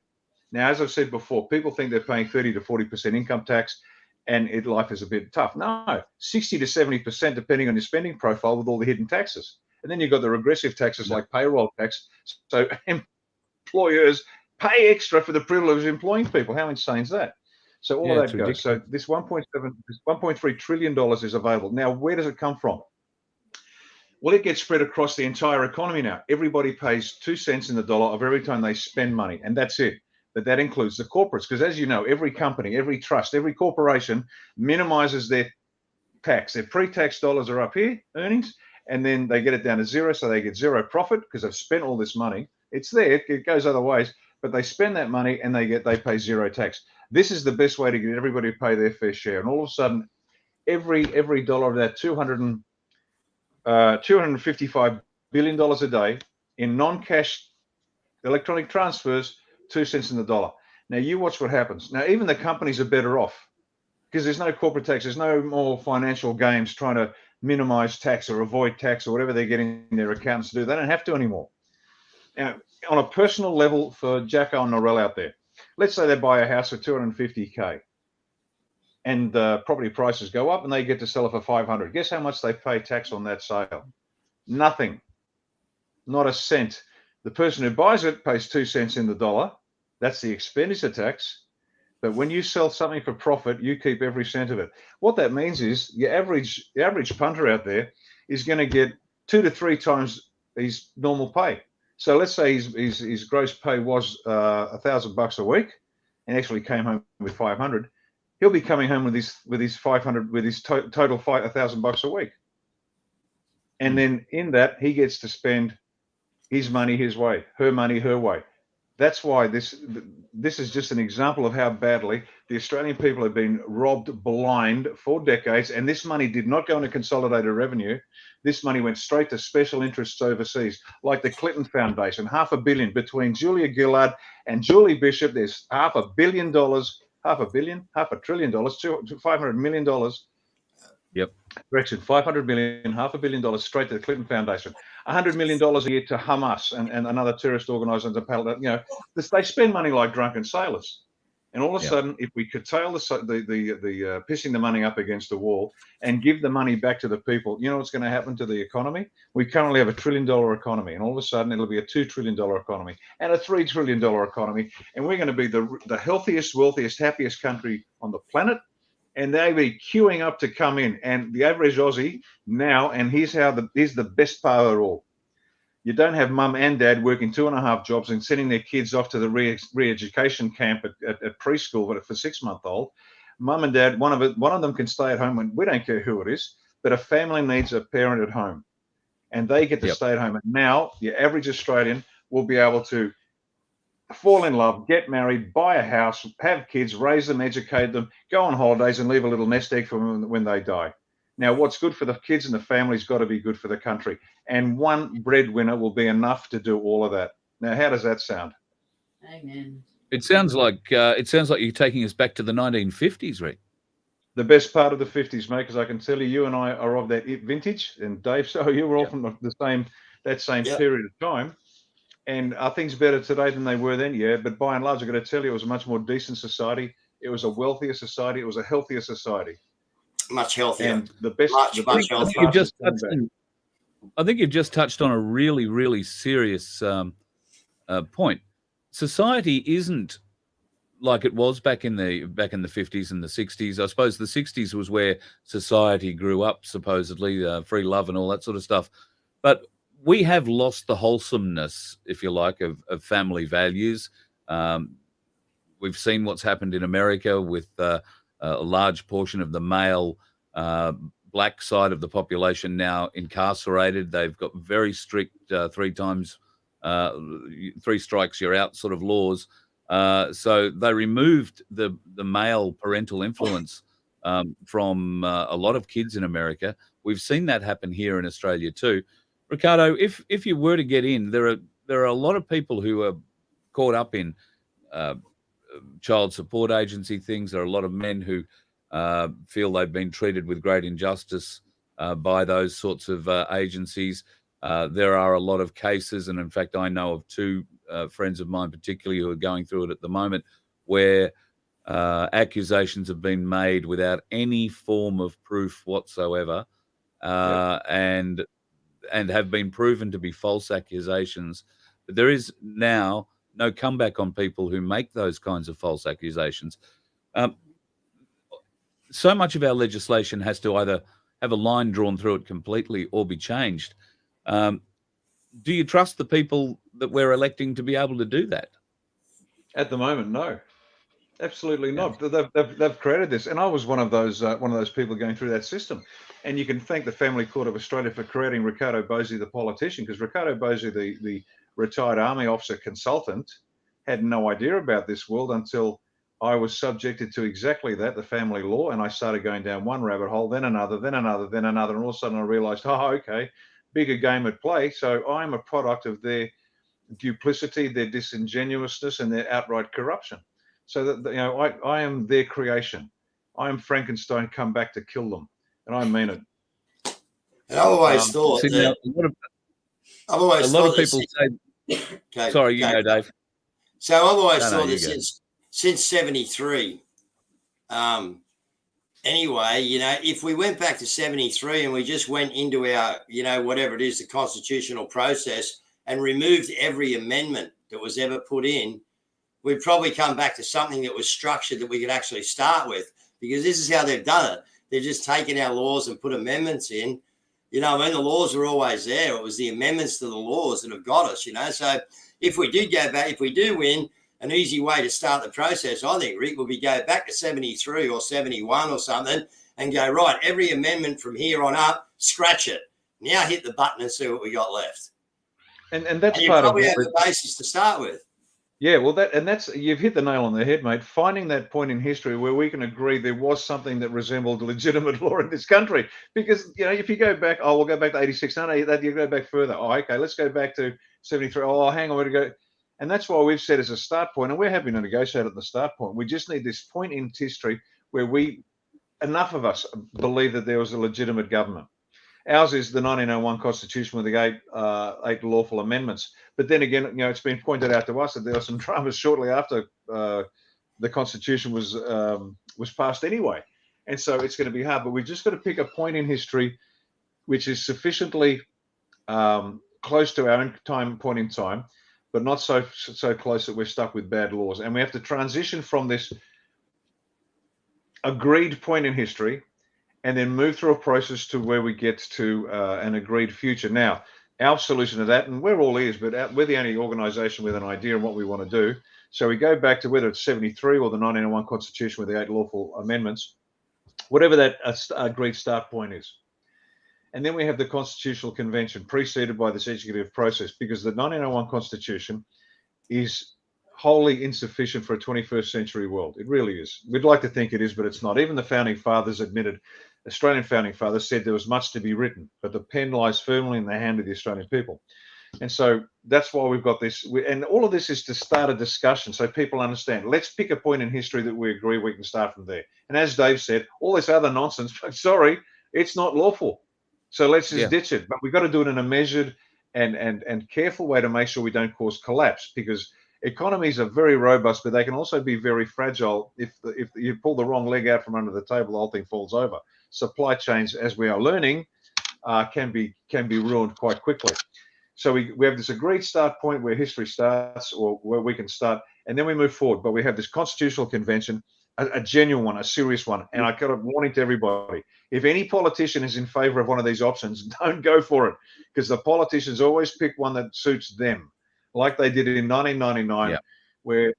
S4: Now, as I've said before, people think they're paying 30 to 40% income tax and life is a bit tough. No, 60 to 70% depending on your spending profile with all the hidden taxes. And then you've got the regressive taxes like payroll tax. So employers pay extra for the privilege of employing people. How insane is that? So all of that goes. So this $1.3 trillion is available. Now, where does it come from? Well, it gets spread across the entire economy now. Everybody pays 2 cents in the dollar of every time they spend money, and that's it. But that includes the corporates, because as you know, every company, every trust, every corporation minimizes their tax. Their pre-tax dollars are up here, earnings, and then they get it down to zero, so they get zero profit because they've spent all this money. It's there, it goes other ways, but they spend that money and they pay zero tax. This is the best way to get everybody to pay their fair share. And all of a sudden, every dollar of that $255 billion a day in non-cash electronic transfers, 2 cents in the dollar. Now you watch what happens. Now even the companies are better off because there's no corporate tax. There's no more financial games trying to minimize tax or avoid tax or whatever they're getting their accountants to do. They don't have to anymore. Now, on a personal level for Jacko and Norell out there, let's say they buy a house for 250K and property prices go up and they get to sell it for 500. Guess how much they pay tax on that sale? Nothing. Not a cent. The person who buys it pays 2 cents in the dollar. That's the expenditure tax. But when you sell something for profit, you keep every cent of it. What that means is your average punter out there is going to get 2 to 3 times his normal pay. So let's say his gross pay was $1,000 a week, and actually came home with 500. He'll be coming home with his 500, with his total $1,000 a week. And then in that, he gets to spend his money his way, her money her way. That's why this is just an example of how badly the Australian people have been robbed blind for decades. And this money did not go into consolidated revenue. This money went straight to special interests overseas, like the Clinton Foundation, $500 million between Julia Gillard and Julie Bishop. There's $500 million, $500 billion, $500 million.
S2: Yep.
S4: Correction, $500 million, $500 million straight to the Clinton Foundation, $100 million a year to Hamas and another terrorist organisation. You know, they spend money like drunken sailors. And all of a sudden, if we curtail the pissing the money up against the wall and give the money back to the people, you know what's going to happen to the economy? We currently have $1 trillion economy, and all of a sudden it'll be a $2 trillion economy and a $3 trillion economy, and we're going to be the healthiest, wealthiest, happiest country on the planet. And they'll be queuing up to come in. And the average Aussie now, and here's the best part of it all. You don't have mum and dad working 2.5 jobs and sending their kids off to the re-education camp at preschool, but for 6-month-old. Mum and dad, one of them can stay at home, and we don't care who it is, but a family needs a parent at home. And they get to stay at home. And now your average Australian will be able to fall in love, get married, buy a house, have kids, raise them, educate them, go on holidays and leave a little nest egg for them when they die. Now, what's good for the kids and the family's got to be good for the country. And one breadwinner will be enough to do all of that. Now, how does that sound?
S5: Amen.
S2: It sounds like you're taking us back to the 1950s, Rick.
S4: The best part of the 50s, mate, because I can tell you and I are of that vintage, and Dave, so you were all from that same period of time. And are things better today than they were then? Yeah, but by and large, I've got to tell you, it was a much more decent society. It was a wealthier society. It was a healthier society.
S3: Much healthier.
S4: And the best.
S3: Much healthier.
S2: I think you've just touched on a really, really serious point. Society isn't like it was back in the 50s and the 60s. I suppose the 60s was where society grew up, supposedly, free love and all that sort of stuff. But we have lost the wholesomeness, if you like, of family values. We've seen what's happened in America with a large portion of the male black side of the population now incarcerated. They've got very strict 3 strikes, you're out sort of laws. So they removed the male parental influence from a lot of kids in America. We've seen that happen here in Australia too. Riccardo, if you were to get in, there are a lot of people who are caught up in child support agency things. There are a lot of men who feel they've been treated with great injustice by those sorts of agencies. There are a lot of cases, and in fact, I know of 2 friends of mine particularly who are going through it at the moment, where accusations have been made without any form of proof whatsoever, and have been proven to be false accusations. But there is now no comeback on people who make those kinds of false accusations. So much of our legislation has to either have a line drawn through it completely or be changed. Do you trust the people that we're electing to be able to do that?
S4: At the moment, no. Absolutely not. They've created this, and I was one of those people going through that system. And you can thank the Family Court of Australia for creating Riccardo Bosi, the politician, because Riccardo Bosi, the retired army officer consultant, had no idea about this world until I was subjected to exactly that, the family law, and I started going down one rabbit hole, then another, then another, then another, and all of a sudden I realised, okay, bigger game at play. So I'm a product of their duplicity, their disingenuousness, and their outright corruption. So that I am their creation. I am Frankenstein come back to kill them, and I mean it.
S3: And I've always thought that.
S2: A lot of people say.
S3: Okay,
S2: sorry, you go, Dave.
S3: So I've always thought that since 73. Anyway, if we went back to 73 and we just went into our, whatever it is, the constitutional process, and removed every amendment that was ever put in, we'd probably come back to something that was structured that we could actually start with, because this is how they've done it. They've just taken our laws and put amendments in. The laws are always there. It was the amendments to the laws that have got us, So if we do go back, if we do win, an easy way to start the process, I think, Rick, would be go back to 73 or 71 or something and go, right, every amendment from here on up, scratch it. Now hit the button and see what we got left.
S4: And that's
S3: And you
S4: part of
S3: probably
S4: what
S3: have the basis to start with.
S4: Yeah, well, that's you've hit the nail on the head, mate. Finding that point in history where we can agree there was something that resembled legitimate law in this country. Because if you go back, we'll go back to 86. No, that you go back further. Oh, okay, let's go back to 73. Oh, hang on, where to go? And that's why we've said as a start point, and we're happy to negotiate at the start point. We just need this point in history where enough of us believe that there was a legitimate government. Ours is the 1901 Constitution with the eight lawful amendments. But then again, it's been pointed out to us that there were some dramas shortly after the Constitution was passed anyway. And so it's going to be hard. But we've just got to pick a point in history which is sufficiently close to our own point in time, but not so close that we're stuck with bad laws. And we have to transition from this agreed point in history and then move through a process to where we get to an agreed future. Now, our solution to that, and we're all ears, but we're the only organisation with an idea on what we want to do. So we go back to whether it's 73 or the 1901 Constitution with the 8 lawful amendments, whatever that agreed start point is. And then we have the Constitutional Convention preceded by this executive process, because the 1901 Constitution is wholly insufficient for a 21st century world. It really is. We'd like to think it is, but it's not. Even the founding fathers admitted, Australian founding fathers said there was much to be written, but the pen lies firmly in the hand of the Australian people. And so that's why we've got this. And all of this is to start a discussion so people understand. Let's pick a point in history that we agree we can start from there. And as Dave said, all this other nonsense, sorry, it's not lawful. So let's just ditch it. But we've got to do it in a measured and careful way to make sure we don't cause collapse, because economies are very robust, but they can also be very fragile. If you pull the wrong leg out from under the table, the whole thing falls over. Supply chains, as we are learning, can be ruined quite quickly. So we have this agreed start point where history starts, or where we can start, and then we move forward. But we have this Constitutional Convention, a genuine one, a serious one. And I got a warning to everybody: if any politician is in favour of one of these options, don't go for it, because the politicians always pick one that suits them, like they did in 1999, where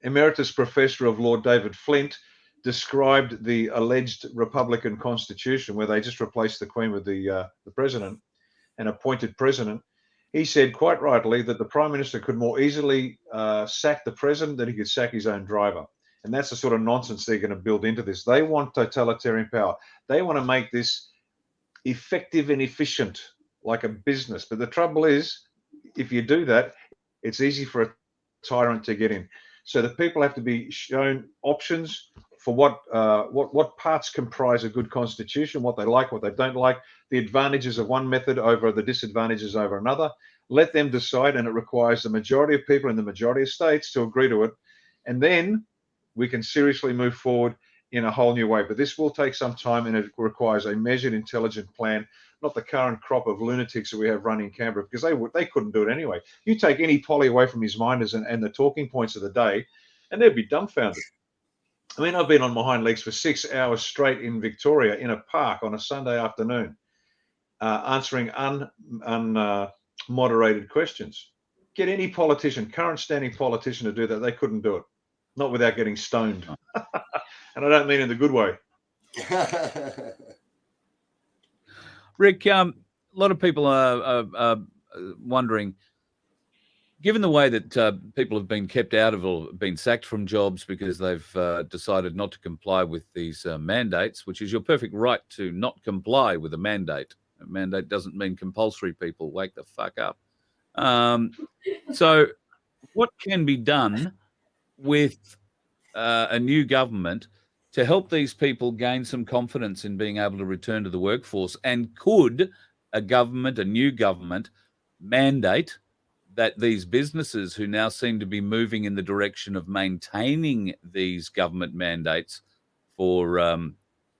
S4: Emeritus Professor of Law David Flint described the alleged Republican Constitution, where they just replaced the Queen with the President, an appointed President. He said quite rightly that the Prime Minister could more easily sack the President than he could sack his own driver. And that's the sort of nonsense they're going to build into this. They want totalitarian power. They want to make this effective and efficient, like a business. But the trouble is, if you do that, it's easy for a tyrant to get in. So the people have to be shown options for what parts comprise a good constitution, what they like, what they don't like, the advantages of one method over the disadvantages over another. Let them decide, and it requires the majority of people in the majority of states to agree to it. And then we can seriously move forward in a whole new way. But this will take some time, and it requires a measured, intelligent plan, not the current crop of lunatics that we have running Canberra, because they couldn't do it anyway. You take any Polly away from his minders and the talking points of the day, and they'd be dumbfounded. I mean, I've been on my hind legs for 6 hours straight in Victoria in a park on a Sunday afternoon, answering unmoderated questions. Get any politician, current standing politician, to do that. They couldn't do it, not without getting stoned. And I don't mean in the good way.
S2: Rick, a lot of people are wondering, given the way that people have been kept out of or been sacked from jobs because they've decided not to comply with these mandates, which is your perfect right to not comply with a mandate. A mandate doesn't mean compulsory, people. Wake the fuck up. So what can be done with a new government to help these people gain some confidence in being able to return to the workforce? And could a new government, mandate that these businesses who now seem to be moving in the direction of maintaining these government mandates for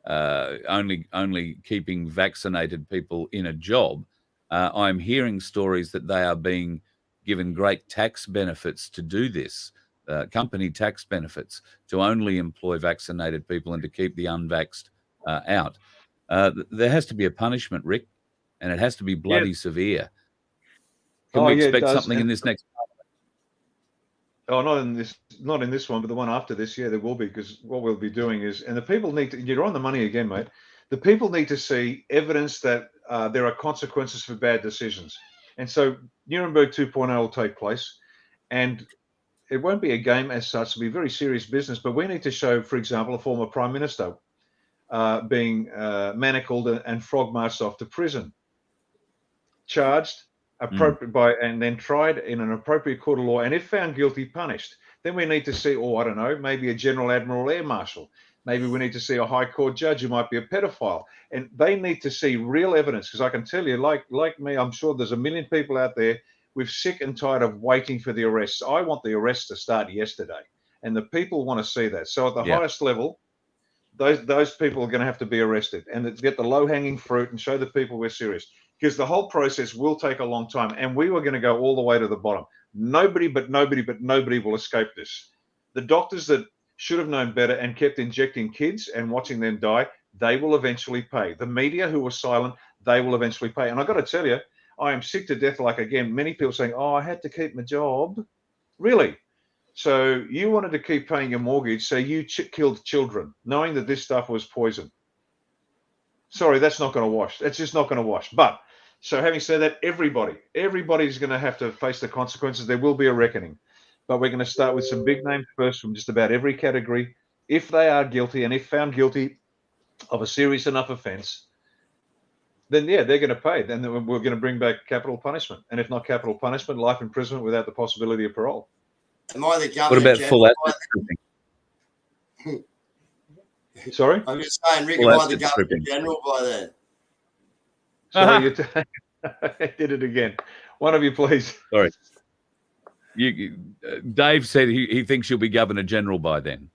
S2: only keeping vaccinated people in a job, I'm hearing stories that they are being given great tax benefits to do this, company tax benefits to only employ vaccinated people and to keep the unvaxxed out. There has to be a punishment, Rick, and it has to be bloody severe. Can we expect something in this next?
S4: Oh, not in this one, but the one after this, yeah, there will be, because what we'll be doing is, and the people need to, you're on the money again, mate. The people need to see evidence that there are consequences for bad decisions. And so Nuremberg 2.0 will take place, and it won't be a game as such. It'll be very serious business, but we need to show, for example, a former prime minister being manacled and frog-marched off to prison, charged appropriate by, and then tried in an appropriate court of law, and if found guilty, punished. Then we need to see, I don't know, maybe a general, admiral, air marshal. Maybe we need to see a high court judge who might be a pedophile, and they need to see real evidence. Because I can tell you, like me, I'm sure there's a million people out there. We're sick and tired of waiting for the arrests. I want the arrests to start yesterday, and the people want to see that. So at the highest level, those people are going to have to be arrested, and to get the low-hanging fruit and show the people we're serious. Because the whole process will take a long time, and we were going to go all the way to the bottom. Nobody will escape this. The doctors that should have known better and kept injecting kids and watching them die, they will eventually pay. The media who were silent, they will eventually pay. And I've got to tell you, I am sick to death. Like, again, many people saying, I had to keep my job. Really? So you wanted to keep paying your mortgage, so you killed children, knowing that this stuff was poison. Sorry, that's not going to wash. It's just not going to wash. But so having said that, everybody's going to have to face the consequences. There will be a reckoning. But we're going to start with some big names first from just about every category. If they are guilty, and if found guilty of a serious enough offence, then they're going to pay. Then we're going to bring back capital punishment. And if not capital punishment, life imprisonment without the possibility of parole.
S3: Am I the governor?
S2: What about full asset stripping?
S4: Sorry?
S3: I'm just saying, Rick, am I the governor general by then?
S4: Sorry, I did it again. One of you, please.
S2: Sorry. Dave said he thinks you'll be Governor General by then.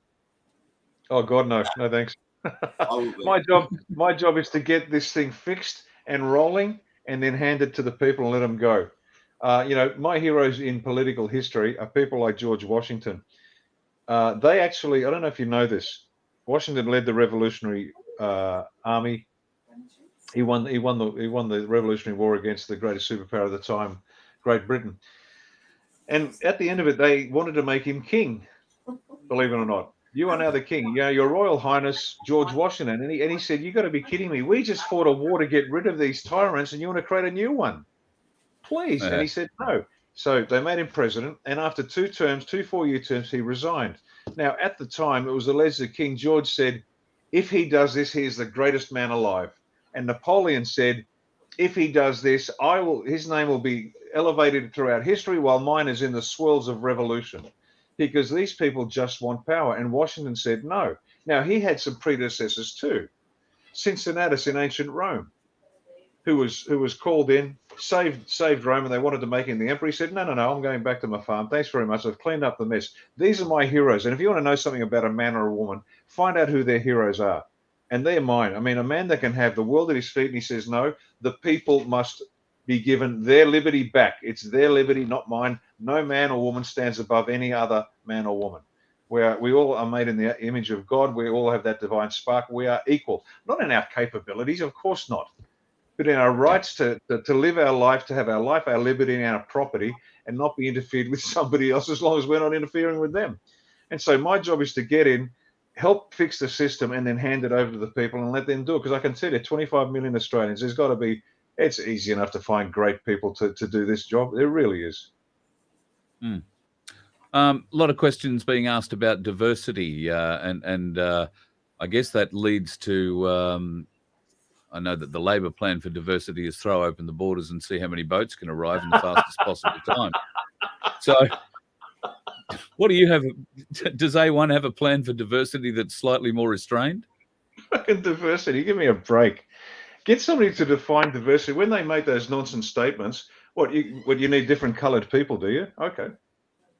S4: Oh God, no thanks. my job is to get this thing fixed and rolling, and then hand it to the people and let them go. My heroes in political history are people like George Washington. They actually, I don't know if you know this, Washington led the Revolutionary Army. He won the Revolutionary War against the greatest superpower of the time, Great Britain. And at the end of it, they wanted to make him king, believe it or not. You are now the king, Your Royal Highness, George Washington. And he said, you got to be kidding me. We just fought a war to get rid of these tyrants, and you want to create a new one? Please. And he said, no. So they made him president. And after 2 4-year terms, he resigned. Now, at the time, it was alleged that King George said, if he does this, he is the greatest man alive. And Napoleon said, if he does this, his name will be elevated throughout history, while mine is in the swirls of revolution, because these people just want power. And Washington said no. Now, he had some predecessors too. Cincinnatus in ancient Rome, who was called in, saved Rome, and they wanted to make him the emperor. He said, no, I'm going back to my farm. Thanks very much. I've cleaned up the mess. These are my heroes. And if you want to know something about a man or a woman, find out who their heroes are. And they're mine. I mean, a man that can have the world at his feet, and he says, no, the people must be given their liberty back. It's their liberty, not mine. No man or woman stands above any other man or woman. We all are made in the image of God. We all have that divine spark. We are equal, not in our capabilities, of course not, but in our rights to live our life, to have our life, our liberty, and our property, and not be interfered with somebody else, as long as we're not interfering with them. And so my job is to get in, help fix the system, and then hand it over to the people and let them do it. Because I can tell you, 25 million Australians, there's got to be, it's easy enough to find great people to do this job. There really is.
S2: A lot of questions being asked about diversity, and I guess that leads to, I know that the Labor plan for diversity is throw open the borders and see how many boats can arrive in the fastest possible time. So what do you have? Does A1 have a plan for diversity that's slightly more restrained?
S4: Fucking diversity, give me a break. Get somebody to define diversity. When they make those nonsense statements, you need different coloured people, do you? Okay.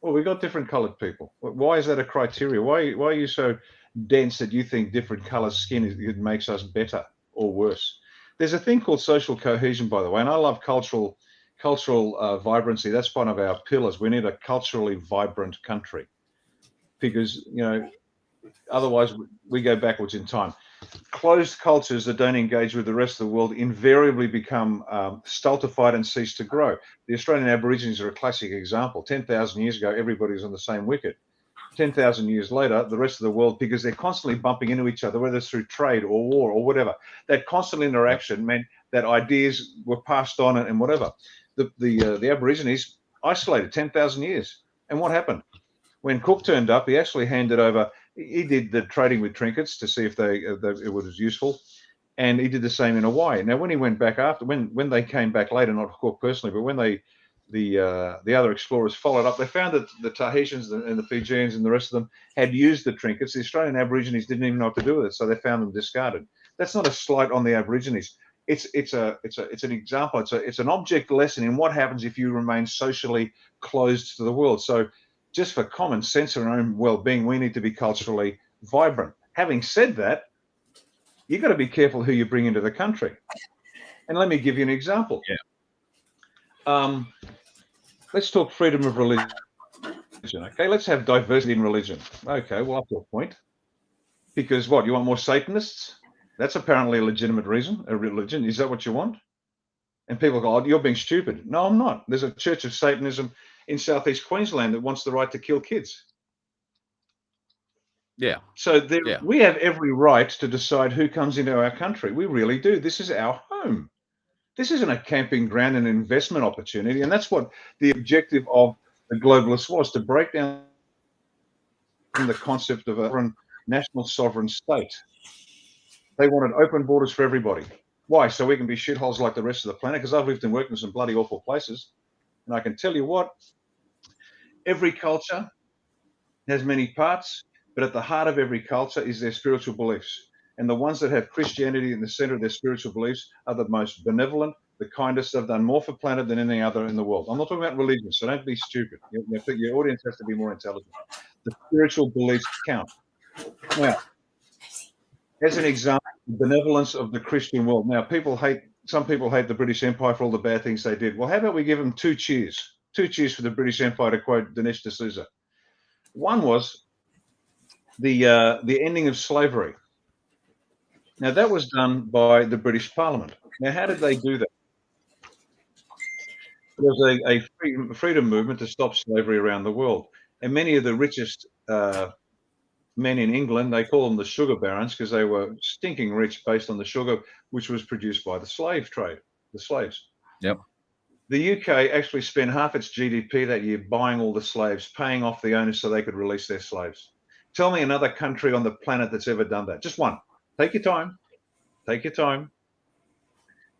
S4: Well, we got different coloured people. Why is that a criteria? Why are you so dense that you think different colour skin it makes us better or worse? There's a thing called social cohesion, by the way, and I love cultural vibrancy. That's one of our pillars. We need a culturally vibrant country, because otherwise we go backwards in time. Closed cultures that don't engage with the rest of the world invariably become stultified and cease to grow. The Australian Aborigines are a classic example. 10,000 years ago, everybody was on the same wicket. 10,000 years later, the rest of the world, because they're constantly bumping into each other, whether it's through trade or war or whatever, that constant interaction meant that ideas were passed on and whatever. The Aborigines isolated 10,000 years. And what happened? When Cook turned up, he actually handed over, he did the trading with trinkets to see if it was useful. And he did the same in Hawaii. Now, when he went back after, when they came back later, not Cook personally, but when the other explorers followed up, they found that the Tahitians and the Fijians and the rest of them had used the trinkets. The Australian Aborigines didn't even know what to do with it, so they found them discarded. That's not a slight on the Aborigines. It's an example. It's an object lesson in what happens if you remain socially closed to the world. So, just for common sense and our own well-being, we need to be culturally vibrant. Having said that, you've got to be careful who you bring into the country. And let me give you an example.
S2: Yeah.
S4: Let's talk freedom of religion. Okay, let's have diversity in religion. Okay, well, up to a point. Because what, you want more Satanists? That's apparently a legitimate reason, a religion. Is that what you want? And people go, oh, you're being stupid. No, I'm not. There's a Church of Satanism in southeast Queensland that wants the right to kill kids.
S2: Yeah.
S4: So we have every right to decide who comes into our country. We really do. This is our home. This isn't a camping ground and investment opportunity. And that's what the objective of the globalists was, to break down the concept of a national sovereign state. They wanted open borders for everybody. Why? So we can be shitholes like the rest of the planet? Because I've lived and worked in some bloody awful places. And I can tell you what, every culture has many parts, but at the heart of every culture is their spiritual beliefs. And the ones that have Christianity in the center of their spiritual beliefs are the most benevolent, the kindest. They've done more for planet than any other in the world. I'm not talking about religion, so don't be stupid. Your audience has to be more intelligent. The spiritual beliefs count. Now, as an example, the benevolence of the Christian world. Now, some people hate the British Empire for all the bad things they did. Well, how about we give them two cheers for the British Empire, to quote Dinesh D'Souza. One was the ending of slavery. Now, that was done by the British Parliament. Now, how did they do that? There was a freedom movement to stop slavery around the world. And many of the richest men in England, they call them the sugar barons because they were stinking rich based on the sugar which was produced by the slave trade, the slaves.
S2: Yep.
S4: The UK actually spent half its GDP that year buying all the slaves, paying off the owners so they could release their slaves. Tell me another country on the planet that's ever done that. Just one. Take your time. Take your time.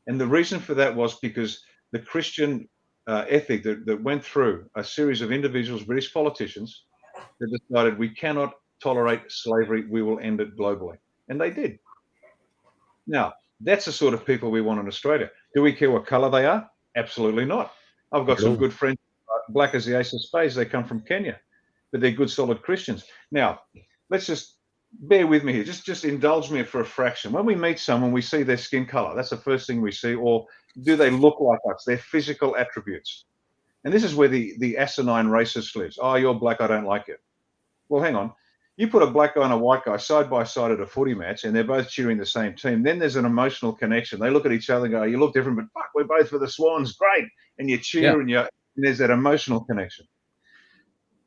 S4: And the reason for that was because the Christian ethic that went through a series of individuals, British politicians, that decided we cannot tolerate slavery, we will end it globally. And they did. Now, that's the sort of people we want in Australia. Do we care what colour they are? Absolutely not. I've got some good friends, black as the ace of spades. They come from Kenya, but they're good, solid Christians. Now, let's just bear with me here. Just indulge me for a fraction. When we meet someone, we see their skin colour. That's the first thing we see. Or do they look like us? Their physical attributes. And this is where the asinine racist lives. Oh, you're black, I don't like it. Well, hang on. You put a black guy and a white guy side by side at a footy match and they're both cheering the same team. Then there's an emotional connection. They look at each other and go, you look different, but fuck, we're both for the Swans. Great. And you cheer and there's that emotional connection.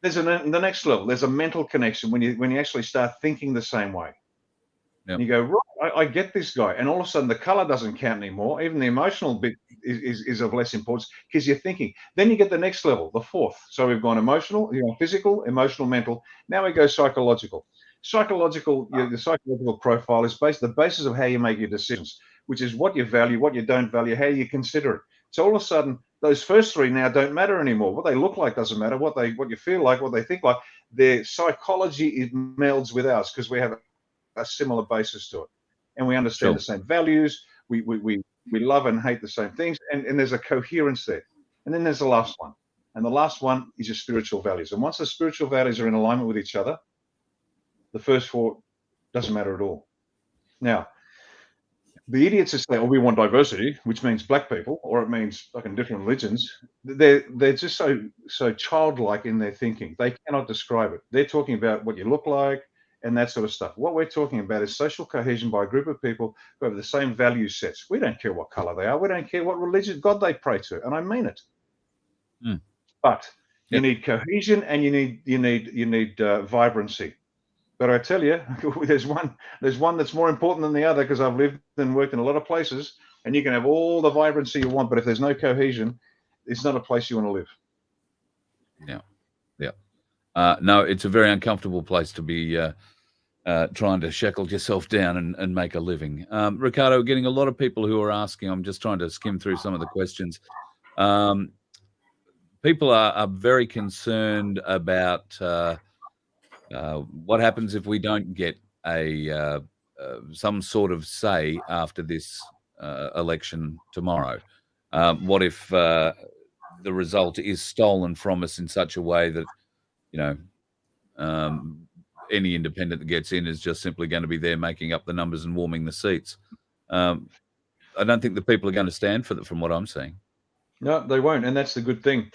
S4: There's the next level. There's a mental connection when you actually start thinking the same way. Yep. You go, right, I get this guy. And all of a sudden the color doesn't count anymore. Even the emotional bit is of less importance because you're thinking. Then you get the next level, the fourth. So we've gone emotional, physical, emotional, mental. Now we go psychological. The psychological profile is the basis of how you make your decisions, which is what you value, what you don't value, how you consider it. So all of a sudden, those first three now don't matter anymore. What they look like doesn't matter. What you feel like, what they think like. Their psychology melds with ours because we have a similar basis to it, and we understand the same values. We love and hate the same things, and there's a coherence there. And then there's the last one, and the last one is your spiritual values. And once the spiritual values are in alignment with each other, the first four doesn't matter at all. Now, the idiots who say, "Oh, we want diversity," which means black people, or it means fucking different religions. They're just so childlike in their thinking. They cannot describe it. They're talking about what you look like and that sort of stuff. What we're talking about is social cohesion by a group of people who have the same value sets. We don't care what color they are. We don't care what religion, God they pray to. And I mean it. But You need cohesion, and you need vibrancy. But I tell you, there's one that's more important than the other, because I've lived and worked in a lot of places, and you can have all the vibrancy you want, but if there's no cohesion, it's not a place you want to live.
S2: No, it's a very uncomfortable place to be trying to shackle yourself down and make a living. Riccardo, getting a lot of people who are asking, I'm just trying to skim through some of the questions. People are very concerned about what happens if we don't get some sort of say after this election tomorrow. What if the result is stolen from us in such a way that, any independent that gets in is just simply going to be there making up the numbers and warming the seats? I don't think the people are going to stand for that, from what I'm seeing.
S4: No, they won't, and that's the good thing.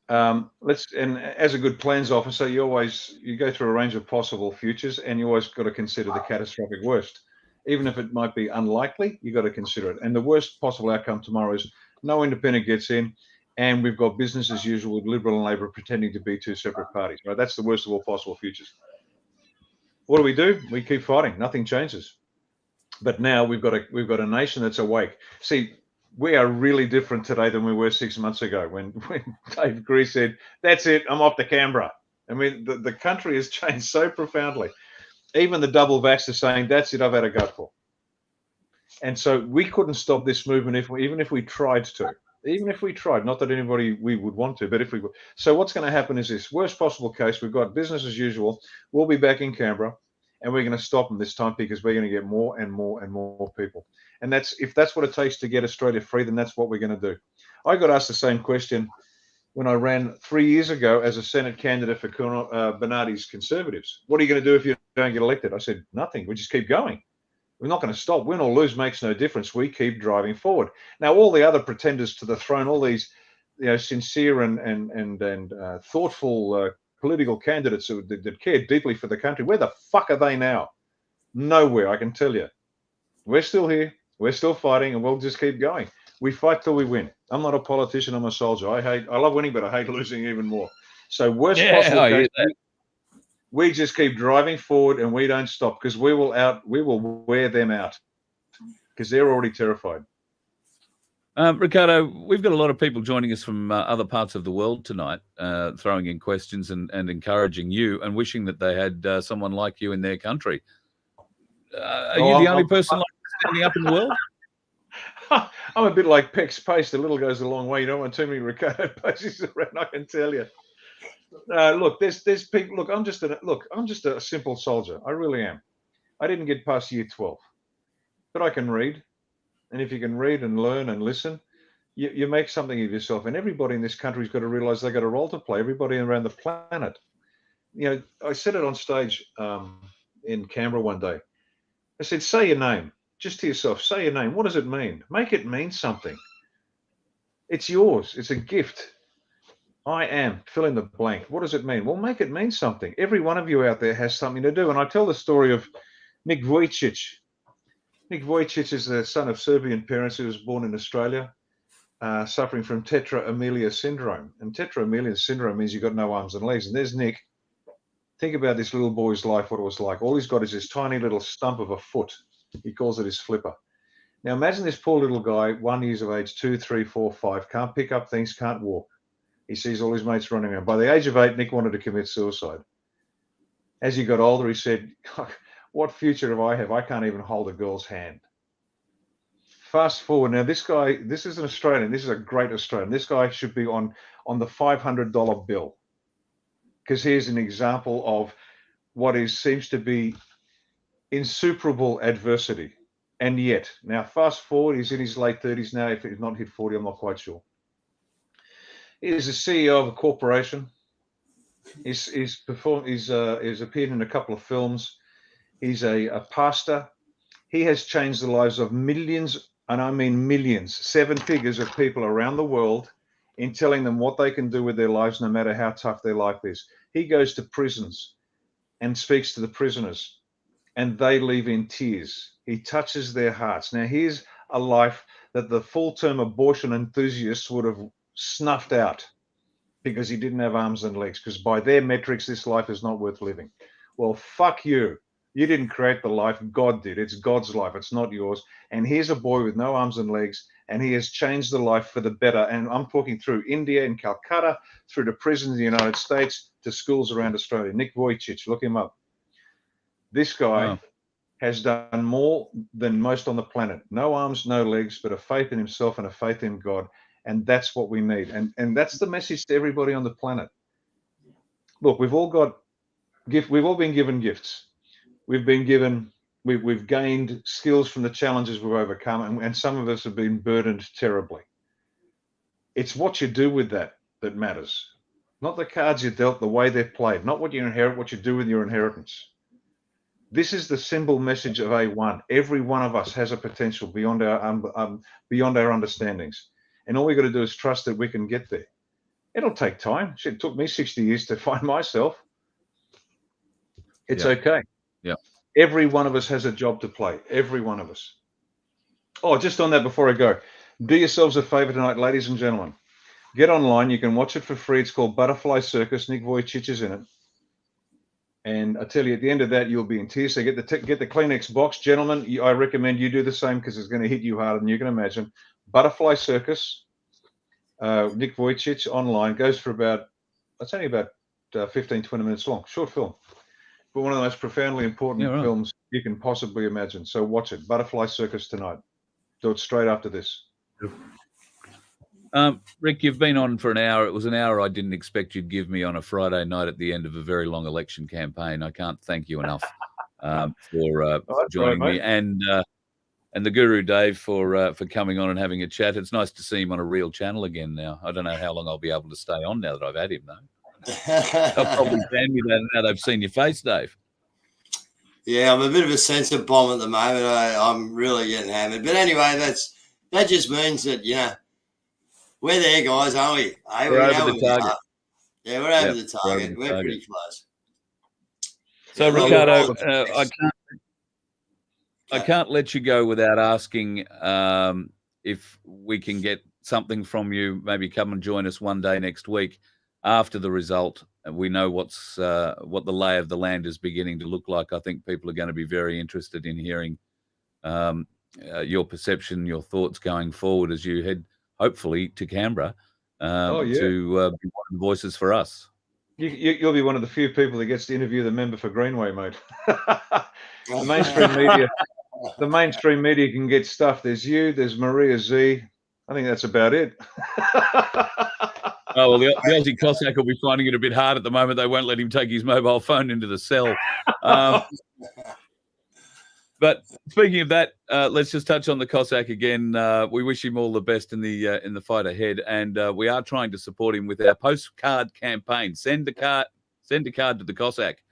S4: And as a good plans officer, you go through a range of possible futures, and you always got to consider the catastrophic worst. Even if it might be unlikely, you got to consider it. And the worst possible outcome tomorrow is no independent gets in, and we've got business as usual with Liberal and Labor pretending to be two separate parties. Right? That's the worst of all possible futures. What do? We keep fighting. Nothing changes. But now we've got a nation that's awake. See, we are really different today than we were 6 months ago when Dave Greer said, "That's it, I'm off to Canberra." I mean, the country has changed so profoundly. Even the double vax are saying, "That's it, I've had a gutful." And so we couldn't stop this movement even if we tried to. Even if we tried, not that anybody we would want to, but if we would. So what's going to happen is this: worst possible case, we've got business as usual. We'll be back in Canberra, and we're going to stop them this time, because we're going to get more and more and more people. And if that's what it takes to get Australia free, then that's what we're going to do. I got asked the same question when I ran 3 years ago as a Senate candidate for Bernardi's Conservatives. What are you going to do if you don't get elected? I said, nothing. We just keep going. We're not going to stop. Win or lose makes no difference. We keep driving forward. Now, all the other pretenders to the throne, all these, sincere and thoughtful political candidates that care deeply for the country, where the fuck are they now? Nowhere, I can tell you. We're still here. We're still fighting, and we'll just keep going. We fight till we win. I'm not a politician. I'm a soldier. I love winning, but I hate losing even more. So worst possible case, we just keep driving forward, and we don't stop, because we will wear them out, because they're already terrified.
S2: Riccardo, we've got a lot of people joining us from other parts of the world tonight, throwing in questions and encouraging you and wishing that they had someone like you in their country. Are you the only person like standing up in the world?
S4: I'm a bit like Peck's pace. The little goes a long way. You don't want too many Riccardo Bosis around, I can tell you. Look, there's people. Look, I'm just a simple soldier. I really am. I didn't get past year 12, but I can read. And if you can read and learn and listen, you make something of yourself. And everybody in this country's got to realize they've got a role to play. Everybody around the planet. I said it on stage in Canberra one day. I said, say your name. Just to yourself, say your name. What does it mean? Make it mean something. It's yours. It's a gift. I am, fill in the blank. What does it mean? Well, make it mean something. Every one of you out there has something to do. And I tell the story of Nick Vujicic. Nick Vujicic is the son of Serbian parents who was born in Australia, suffering from tetraamelia syndrome. And tetraamelia syndrome means you've got no arms and legs. And there's Nick. Think about this little boy's life, what it was like. All he's got is this tiny little stump of a foot. He calls it his flipper. Now imagine this poor little guy, 1 year of age, 2, 3, 4, 5, can't pick up things, can't walk. He sees all his mates running around. By the age of 8, Nick wanted to commit suicide. As he got older, he said, what future do I have? I can't even hold a girl's hand. Fast forward. Now, this guy, this is an Australian. This is a great Australian. This guy should be on the $500 bill, because here's an example of what seems to be insuperable adversity. And yet, now fast forward, he's in his late 30s now. If he's not hit 40, I'm not quite sure. He's the CEO of a corporation. He's appeared in a couple of films. He's a pastor. He has changed the lives of millions, and I mean millions, 7 figures of people around the world, in telling them what they can do with their lives, no matter how tough their life is. He goes to prisons and speaks to the prisoners, and they leave in tears. He touches their hearts. Now, here's a life that the full-term abortion enthusiasts would have snuffed out. because he didn't have arms and legs, because by their metrics, this life is not worth living. Well, fuck you. You didn't create the life. God did. It's God's life. It's not yours. And here's a boy with no arms and legs, and he has changed the life for the better. And I'm talking through India and Calcutta, through the prisons in the United States, to schools around Australia. Nick Vujicic, look him up. This guy has done more than most on the planet. No arms, no legs, but a faith in himself and a faith in God. And that's what we need. And that's the message to everybody on the planet. Look, we've all been given gifts. We've gained skills from the challenges we've overcome, and some of us have been burdened terribly. It's what you do with that matters. Not the cards you dealt, the way they're played, not what you inherit, what you do with your inheritance. This is the simple message of A1. Every one of us has a potential beyond our understandings. And all we got to do is trust that we can get there. It'll take time. Shit, it took me 60 years to find myself. It's okay.
S2: Yeah.
S4: Every one of us has a job to play. Every one of us. Oh, just on that before I go, do yourselves a favor tonight, ladies and gentlemen. Get online. You can watch it for free. It's called Butterfly Circus. Nick Vujicic is in it. And I tell you, at the end of that, you'll be in tears. So get the Kleenex box. Gentlemen, I recommend you do the same, because it's going to hit you harder than you can imagine. Butterfly Circus, Nick Vujicic online, goes for it's only about 15, 20 minutes long. Short film. But one of the most profoundly important films you can possibly imagine. So watch it. Butterfly Circus tonight. Do it straight after this.
S2: Rick, you've been on for an hour. It was an hour I didn't expect you'd give me on a Friday night at the end of a very long election campaign. I can't thank you enough for joining me, and the Guru Dave for coming on and having a chat. It's nice to see him on a real channel again now. I don't know how long I'll be able to stay on now that I've had him, though. They'll probably ban me that now they've seen your face, Dave.
S3: Yeah, I'm a bit of a censor bomb at the moment. I'm really getting hammered. But anyway, that just means that, we're there, guys, aren't we? Hey,
S2: we're over the target.
S3: Yeah, we're over the target. We're pretty close.
S2: So, Riccardo, I can't let you go without asking if we can get something from you. Maybe come and join us one day next week after the result. We know what the lay of the land is beginning to look like. I think people are going to be very interested in hearing your perception, your thoughts going forward as you head, hopefully, to Canberra to be one of the voices for us.
S4: You'll be one of the few people that gets to interview the member for Greenway, mate. The mainstream media can get stuff. There's you, there's Maria Z. I think that's about it.
S2: Oh, well, the Aussie Cossack will be finding it a bit hard at the moment. They won't let him take his mobile phone into the cell. But speaking of that, let's just touch on the Cossack again. We wish him all the best in the fight ahead, and we are trying to support him with our postcard campaign. Send a card to the Cossack.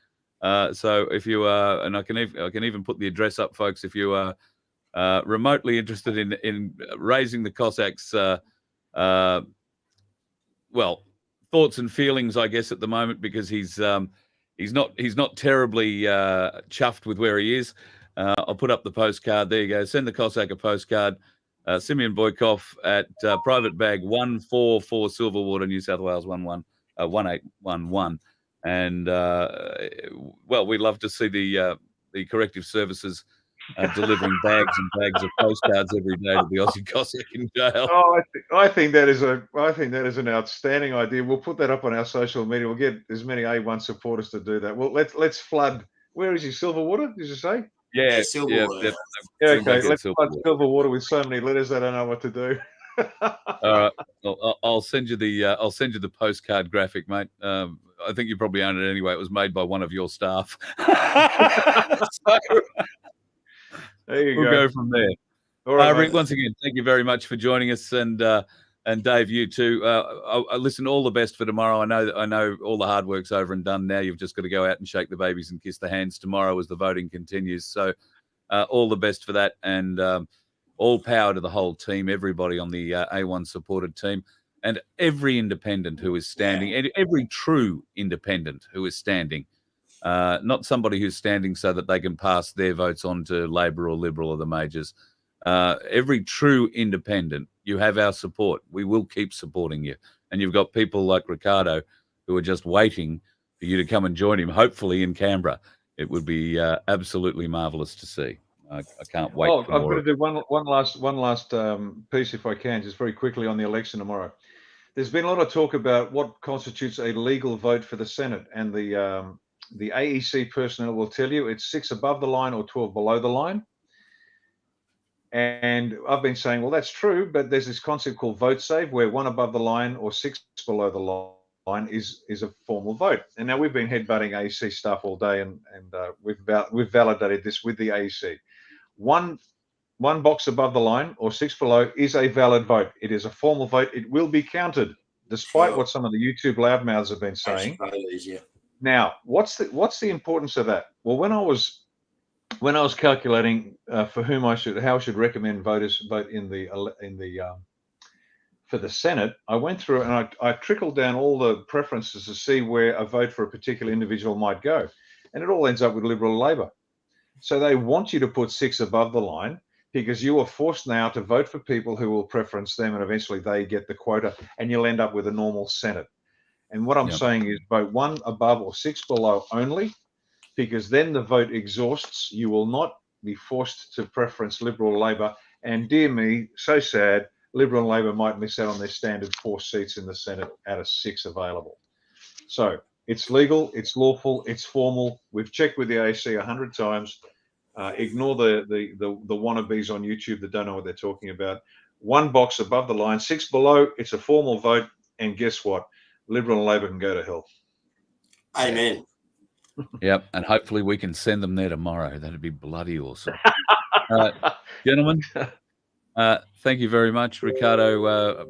S2: So if you are, and I can even put the address up, folks. If you are remotely interested in raising the Cossacks, thoughts and feelings, I guess, at the moment, because he's not terribly chuffed with where he is. I'll put up the postcard. There you go. Send the Cossack a postcard. Simeon Boykov at Private Bag 144 Silverwater, New South Wales 1811. And we'd love to see the corrective services delivering bags and bags of postcards every day to the Aussie Cossack in jail.
S4: Oh, I think that is an outstanding idea. We'll put that up on our social media. We'll get as many A1 supporters to do that. Well, let's flood. Where is he? Silverwater? Did you say?
S2: Yeah,
S3: Silverwater.
S4: Yeah, okay. Let's flood Silverwater with so many letters I don't know what to do.
S2: All right. Well, I'll send you the postcard graphic, mate. I think you probably own it anyway. It was made by one of your staff. So,
S4: there you
S2: we'll go from there.
S4: All right,
S2: Rick, once again, thank you very much for joining us, and Dave, you too. Listen, all the best for tomorrow. I know all the hard work's over and done now. You've just got to go out and shake the babies and kiss the hands tomorrow as the voting continues. So all the best for that, and all power to the whole team, everybody on the A1 supported team, and every independent who is standing, and every true independent who is standing. Not somebody who's standing so that they can pass their votes on to Labor or Liberal or the majors. Every true independent, you have our support. We will keep supporting you. and you've got people like Riccardo who are just waiting for you to come and join him, hopefully in Canberra. It would be absolutely marvellous to see. I can't wait.
S4: Oh, I've got to do one last piece, if I can, just very quickly on the election tomorrow. There's been a lot of talk about what constitutes a legal vote for the Senate, and the AEC personnel will tell you it's 6 above the line or 12 below the line. And I've been saying, well, that's true, but there's this concept called vote save, where 1 above the line or 6 below the line is a formal vote. And now we've been headbutting AEC stuff all day, and we've validated this with the AEC. One box above the line or 6 below is a valid vote. It is a formal vote. It will be counted, despite what some of the YouTube loudmouths have been saying. Now, what's the importance of that? Well, when I was calculating for how I should recommend voters vote for the Senate, I went through and I trickled down all the preferences to see where a vote for a particular individual might go, and it all ends up with Liberal Labor. So they want you to put 6 above the line, because you are forced now to vote for people who will preference them, and eventually they get the quota, and you'll end up with a normal Senate. And what I'm saying is vote 1 above or 6 below only, because then the vote exhausts. You will not be forced to preference Liberal Labor. And dear me, so sad, Liberal and Labor might miss out on their standard 4 seats in the Senate out of 6 available. So it's legal, it's lawful, it's formal. We've checked with the AEC 100 times. Ignore the wannabes on YouTube that don't know what they're talking about. 1 box above the line, 6 below, it's a formal vote. And guess what? Liberal and Labor can go to hell.
S3: Amen.
S2: Yep, and hopefully we can send them there tomorrow. That'd be bloody awesome. Gentlemen, thank you very much. Riccardo,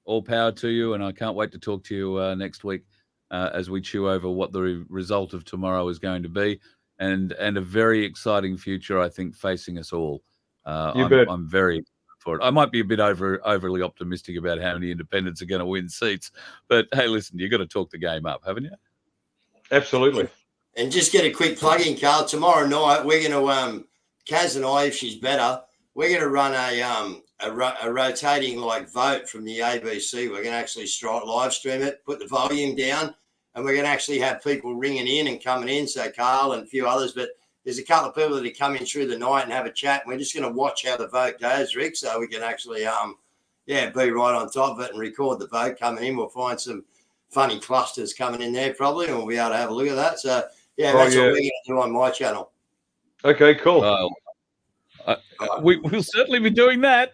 S2: all power to you, and I can't wait to talk to you next week as we chew over what the result of tomorrow is going to be, and a very exciting future, I think, facing us all. I'm very excited for it. I might be a bit overly optimistic about how many independents are going to win seats, but hey, listen, you've got to talk the game up, haven't you?
S4: Absolutely.
S3: And just get a quick plug in, Carl. Tomorrow night, we're going to, Kaz and I, if she's better, we're going to run a rotating vote from the ABC. We're going to actually live stream it, put the volume down, and we're going to actually have people ringing in and coming in. So Carl and a few others, but there's a couple of people that are coming through the night and have a chat. And we're just going to watch how the vote goes, Rick, so we can actually, be right on top of it and record the vote coming in. We'll find some funny clusters coming in there probably, and we'll be able to have a look at that. So, that's what we're going to do on my channel.
S4: Okay, cool.
S2: We'll certainly be doing that.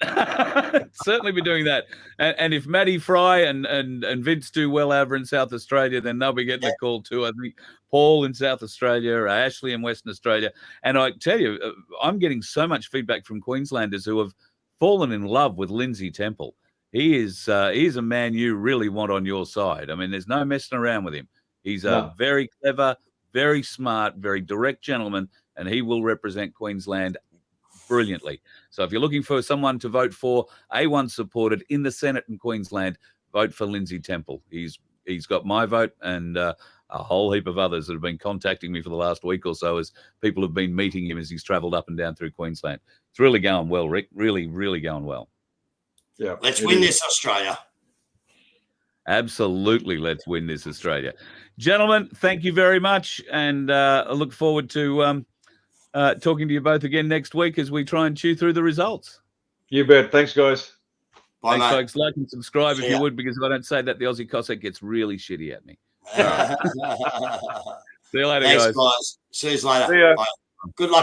S2: Certainly be doing that. And if Matty Fry and Vince do well over in South Australia, then they'll be getting a call too. I think Paul in South Australia, Ashley in Western Australia. And I tell you, I'm getting so much feedback from Queenslanders who have fallen in love with Lindsay Temple. He is a man you really want on your side. I mean, there's no messing around with him. He's a very clever, very smart, very direct gentleman, and he will represent Queensland brilliantly. So if you're looking for someone to vote for, A1 supported in the Senate in Queensland, vote for Lindsay Temple. He's got my vote and a whole heap of others that have been contacting me for the last week or so as people have been meeting him as he's travelled up and down through Queensland. It's really going well, Rick. Really, really going well.
S4: Yeah,
S3: let's win this, Australia.
S2: Absolutely, let's win this, Australia. Gentlemen, thank you very much, and I look forward to talking to you both again next week as we try and chew through the results.
S4: You bet. Thanks, guys.
S3: Bye,
S2: thanks,
S3: mate.
S2: folks. Like and subscribe if you would, because if I don't say that, the Aussie Cossack gets really shitty at me. See you later,
S3: Thanks,
S2: guys.
S3: See you later.
S4: See ya.
S3: Bye. Good luck.